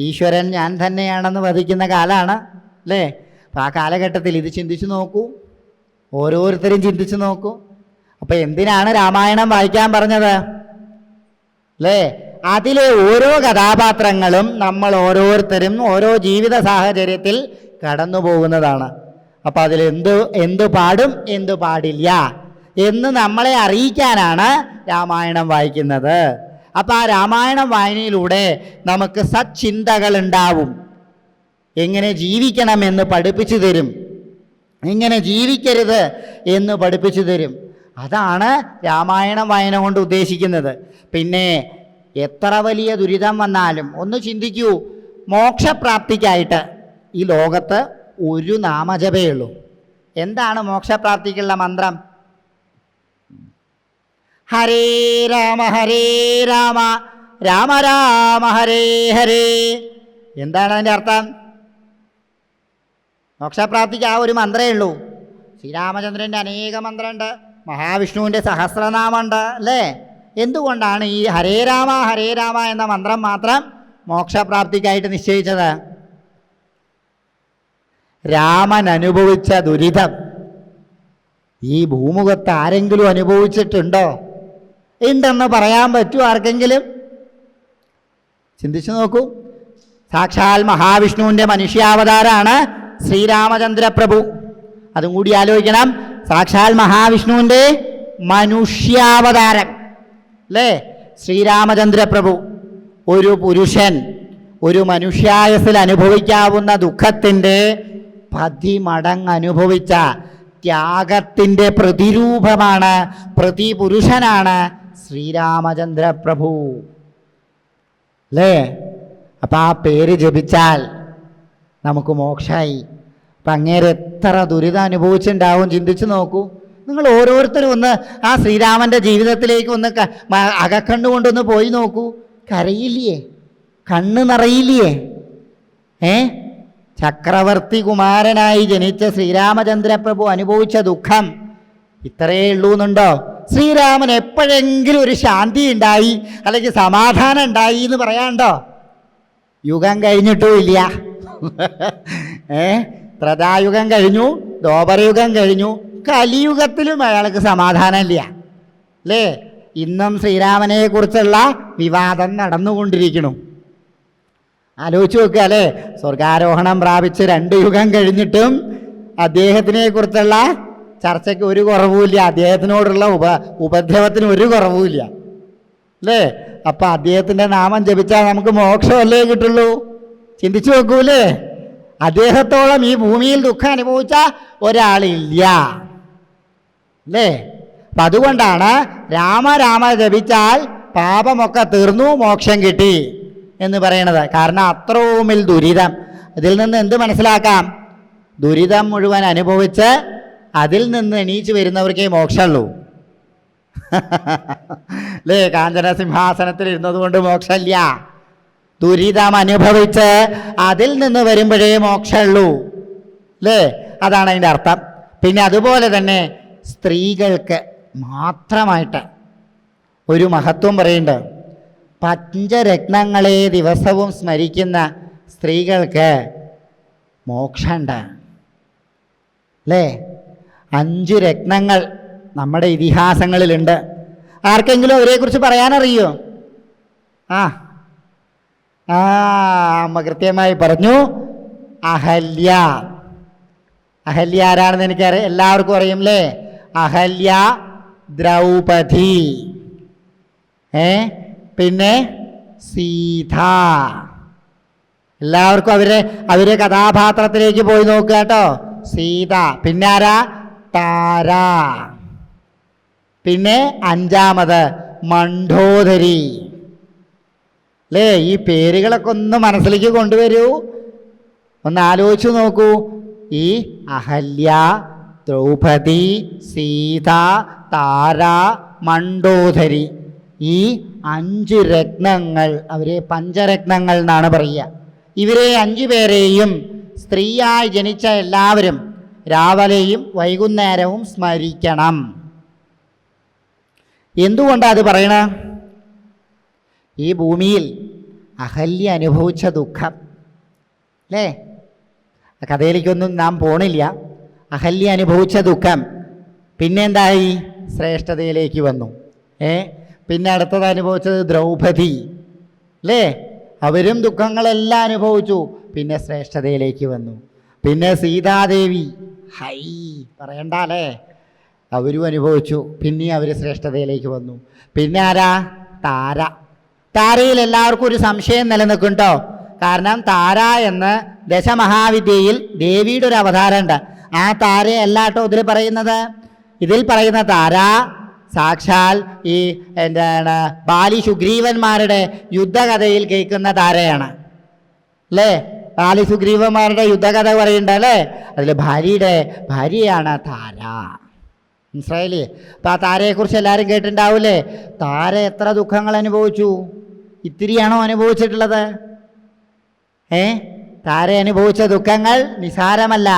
ഈശ്വരൻ ഞാൻ തന്നെയാണെന്ന് വധിക്കുന്ന കാലമാണ് അല്ലേ? അപ്പം ആ കാലഘട്ടത്തിൽ ഇത് ചിന്തിച്ചു നോക്കൂ, ഓരോരുത്തരും ചിന്തിച്ചു നോക്കൂ. അപ്പം എന്തിനാണ് രാമായണം വായിക്കാൻ പറഞ്ഞത് അല്ലേ? അതിലെ ഓരോ കഥാപാത്രങ്ങളും നമ്മൾ ഓരോരുത്തരും ഓരോ ജീവിത സാഹചര്യത്തിൽ കടന്നു പോകുന്നതാണ്. അപ്പം അതിൽ എന്ത് പാടും എന്ത് പാടില്ല എന്ന് നമ്മളെ അറിയിക്കാനാണ് രാമായണം വായിക്കുന്നത്. അപ്പം ആ രാമായണം വായനയിലൂടെ നമുക്ക് സച്ചിന്തകൾ ഉണ്ടാവും. എങ്ങനെ ജീവിക്കണമെന്ന് പഠിപ്പിച്ചു തരും, എങ്ങനെ ജീവിക്കരുത് എന്ന് പഠിപ്പിച്ചു തരും. അതാണ് രാമായണം വായന കൊണ്ട് ഉദ്ദേശിക്കുന്നത്. പിന്നെ എത്ര വലിയ ദുരിതം വന്നാലും ഒന്ന് ചിന്തിക്കൂ, മോക്ഷപ്രാപ്തിക്കായിട്ട് ഈ ലോകത്ത് ഒരു നാമജപേ ഉള്ളൂ. എന്താണ് മോക്ഷപ്രാപ്തിക്കുള്ള മന്ത്രം? ഹരേ രാമ രാമ രാമ ഹരേ ഹരേ. എന്താണ് അതിൻ്റെ അർത്ഥം? മോക്ഷപ്രാപ്തിക്ക് ആ ഒരു മന്ത്രമേ ഉള്ളൂ. ശ്രീരാമചന്ദ്രൻ്റെ അനേക മന്ത്രമുണ്ട്, മഹാവിഷ്ണുവിൻ്റെ സഹസ്രനാമമുണ്ട് അല്ലേ? എന്തുകൊണ്ടാണ് ഈ ഹരേ രാമ എന്ന മന്ത്രം മാത്രം മോക്ഷപ്രാപ്തിക്കായിട്ട് നിശ്ചയിച്ചത്? രാമൻ അനുഭവിച്ച ദുരിതം ഈ ഭൂമുഖത്ത് ആരെങ്കിലും അനുഭവിച്ചിട്ടുണ്ടോ? ഉണ്ടെന്ന് പറയാൻ പറ്റുമോ ആർക്കെങ്കിലും? ചിന്തിച്ചു നോക്കൂ. സാക്ഷാൽ മഹാവിഷ്ണുവിൻ്റെ മനുഷ്യാവതാരമാണ് ശ്രീരാമചന്ദ്ര പ്രഭു. അതും കൂടി ആലോചിക്കണം. സാക്ഷാൽ മഹാവിഷ്ണുവിൻ്റെ മനുഷ്യാവതാരം അല്ലേ ശ്രീരാമചന്ദ്ര പ്രഭു. ഒരു പുരുഷൻ ഒരു മനുഷ്യായസിൽ അനുഭവിക്കാവുന്ന ദുഃഖത്തിൻ്റെ 10 മടങ്ങ് അനുഭവിച്ച ത്യാഗത്തിൻ്റെ പ്രതിരൂപമാണ്, പ്രതിപുരുഷനാണ് ശ്രീരാമചന്ദ്ര പ്രഭു അല്ലേ? അപ്പം ആ പേര് ജപിച്ചാൽ നമുക്ക് മോക്ഷമായി. അപ്പം അങ്ങേരെ എത്ര ദുരിതം അനുഭവിച്ചിട്ടുണ്ടാവും ചിന്തിച്ച് നോക്കൂ. നിങ്ങൾ ഓരോരുത്തരും ഒന്ന് ആ ശ്രീരാമൻ്റെ ജീവിതത്തിലേക്ക് ഒന്ന് അകക്കണ്ണുകൊണ്ടൊന്ന് പോയി നോക്കൂ. കരയില്ലേ? കണ്ണ് നിറയില്ലേ? ചക്രവർത്തി കുമാരനായി ജനിച്ച ശ്രീരാമചന്ദ്രപ്രഭു അനുഭവിച്ച ദുഃഖം ഇത്രയേ ഉള്ളൂ എന്നുണ്ടോ? ശ്രീരാമൻ എപ്പോഴെങ്കിലും ഒരു ശാന്തി ഉണ്ടായി അല്ലെങ്കിൽ സമാധാനം ഉണ്ടായി എന്ന് പറയാണ്ടോ? യുഗം കഴിഞ്ഞിട്ടും ഇല്ല. ത്രതായുഗം കഴിഞ്ഞു, ദ്വാപരയുഗം കഴിഞ്ഞു, കലിയുഗത്തിലും അയാൾക്ക് സമാധാനം ഇല്ല അല്ലേ? ഇന്നും ശ്രീരാമനെ കുറിച്ചുള്ള വിവാദം നടന്നുകൊണ്ടിരിക്കുന്നു. ആലോചിച്ച് നോക്കുക അല്ലേ? സ്വർഗാരോഹണം പ്രാപിച്ച് 2 യുഗം കഴിഞ്ഞിട്ടും അദ്ദേഹത്തിനെ കുറിച്ചുള്ള ചർച്ചയ്ക്ക് ഒരു കുറവുമില്ല, അദ്ദേഹത്തിനോടുള്ള ഉപദ്രവത്തിന് ഒരു കുറവുമില്ല അല്ലേ? അപ്പം അദ്ദേഹത്തിൻ്റെ നാമം ജപിച്ചാൽ നമുക്ക് മോക്ഷമല്ലേ കിട്ടുള്ളൂ? ചിന്തിച്ചു നോക്കൂലേ? അദ്ദേഹത്തോളം ഈ ഭൂമിയിൽ ദുഃഖം അനുഭവിച്ച ഒരാളില്ല അല്ലേ? അപ്പം അതുകൊണ്ടാണ് രാമ ജപിച്ചാൽ പാപമൊക്കെ തീർന്നു, മോക്ഷം കിട്ടി എന്ന് പറയണത്. കാരണം അത്രവുമിൽ ദുരിതം. ഇതിൽ നിന്ന് എന്ത് മനസ്സിലാക്കാം? ദുരിതം മുഴുവൻ അനുഭവിച്ച് അതിൽ നിന്ന് എണീച്ച് വരുന്നവർക്കേ മോക്ഷമുള്ളൂ അല്ലേ? കാഞ്ചന സിംഹാസനത്തിൽ ഇരുന്നത് കൊണ്ട് മോക്ഷമില്ല, ദുരിതം അനുഭവിച്ച് അതിൽ നിന്ന് വരുമ്പോഴേ മോക്ഷമുള്ളൂ അല്ലേ? അതാണ് അതിൻ്റെ അർത്ഥം. പിന്നെ അതുപോലെ തന്നെ സ്ത്രീകൾക്ക് മാത്രമായിട്ട് ഒരു മഹത്വം പറയുന്നുണ്ട്. പഞ്ചരത്നങ്ങളെ ദിവസവും സ്മരിക്കുന്ന സ്ത്രീകൾക്ക് മോക്ഷമുണ്ട് അല്ലേ? 5 രത്നങ്ങൾ നമ്മുടെ ഇതിഹാസങ്ങളിലുണ്ട്. ആർക്കെങ്കിലും അവരെക്കുറിച്ച് പറയാനറിയോ? അമ്മ കൃത്യമായി പറഞ്ഞു. അഹല്യ. അഹല്യ ആരാണെന്ന് എനിക്കറിയാം, എല്ലാവർക്കും അറിയും അല്ലേ? അഹല്യ, ദ്രൗപദി, പിന്നെ സീത. എല്ലാവർക്കും അവരുടെ കഥാപാത്രത്തിലേക്ക് പോയി നോക്കുക കേട്ടോ. സീത. പിന്നെ ആരാ? താര. പിന്നെ 5ാമത് മണ്ഡോദരി അല്ലേ? ഈ പേരുകളൊക്കെ ഒന്ന് മനസ്സിലേക്ക് കൊണ്ടുവരൂ, ഒന്ന് ആലോചിച്ച് നോക്കൂ. ഈ അഹല്യ, ദ്രൗപദി, സീത, താര, മണ്ഡോദരി, ഈ 5 രത്നങ്ങൾ അവരെ പഞ്ചരത്നങ്ങൾ എന്നാണ് പറയുക. ഇവരെ 5 പേരെയും സ്ത്രീയായി ജനിച്ച എല്ലാവരും രാവിലെയും വൈകുന്നേരവും സ്മരിക്കണം. എന്തുകൊണ്ടാണ് അത് പറയണ? ഈ ഭൂമിയിൽ അഹല്യ അനുഭവിച്ച ദുഃഖം അല്ലേ? കഥയിലേക്കൊന്നും നാം പോണില്ല. അഹല്യ അനുഭവിച്ച ദുഃഖം പിന്നെ എന്തായി? ശ്രേഷ്ഠതയിലേക്ക് വന്നു. പിന്നെ അടുത്തത് അനുഭവിച്ചത് ദ്രൗപദി അല്ലേ? അവരും ദുഃഖങ്ങളെല്ലാം അനുഭവിച്ചു, പിന്നെ ശ്രേഷ്ഠതയിലേക്ക് വന്നു. പിന്നെ സീതാദേവി, ഹൈ പറയണ്ട അല്ലേ? അവരും അനുഭവിച്ചു, പിന്നെ അവർ ശ്രേഷ്ഠതയിലേക്ക് വന്നു. പിന്നെ ആരാ? താര. താരയിൽ എല്ലാവർക്കും ഒരു സംശയം നിലനിൽക്കുന്നുണ്ടോ? കാരണം താര എന്ന് ദശമഹാവിദ്യയിൽ ദേവിയുടെ ഒരു അവതാരമുണ്ട്. ആ താരയല്ല കേട്ടോ ഇതിൽ പറയുന്നത്. ഇതിൽ പറയുന്ന താര സാക്ഷാൽ ഈ എന്താണ് ബാലി സുഗ്രീവന്മാരുടെ യുദ്ധകഥയിൽ കേൾക്കുന്ന താരയാണ് അല്ലേ? ബാലി സുഗ്രീവന്മാരുടെ യുദ്ധകഥ പറയുന്നുണ്ട് അല്ലേ? അതിൽ ഭാര്യയാണ് താര. മനസ്സിലായില്ലേ? അപ്പം ആ താരയെക്കുറിച്ച് എല്ലാവരും കേട്ടിട്ടുണ്ടാവൂലേ? താര എത്ര ദുഃഖങ്ങൾ അനുഭവിച്ചു? ഇത്തിരിയാണോ അനുഭവിച്ചിട്ടുള്ളത്? താര അനുഭവിച്ച ദുഃഖങ്ങൾ നിസാരമല്ല.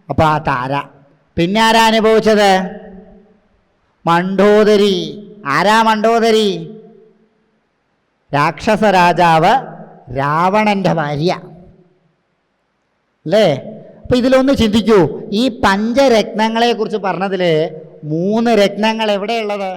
അപ്പം ആ താര. പിന്നെ ആരാ അനുഭവിച്ചത്? മണ്ഡോദരി. ആരാ മണ്ഡോദരി? രാക്ഷസ രാജാവ് രാവണൻ്റെ ഭാര്യ അല്ലേ? അപ്പം ഇതിലൊന്ന് ചിന്തിക്കൂ. ഈ പഞ്ചരത്നങ്ങളെ കുറിച്ച് പറഞ്ഞതിൽ 3 രത്നങ്ങൾ എവിടെയുള്ളത്?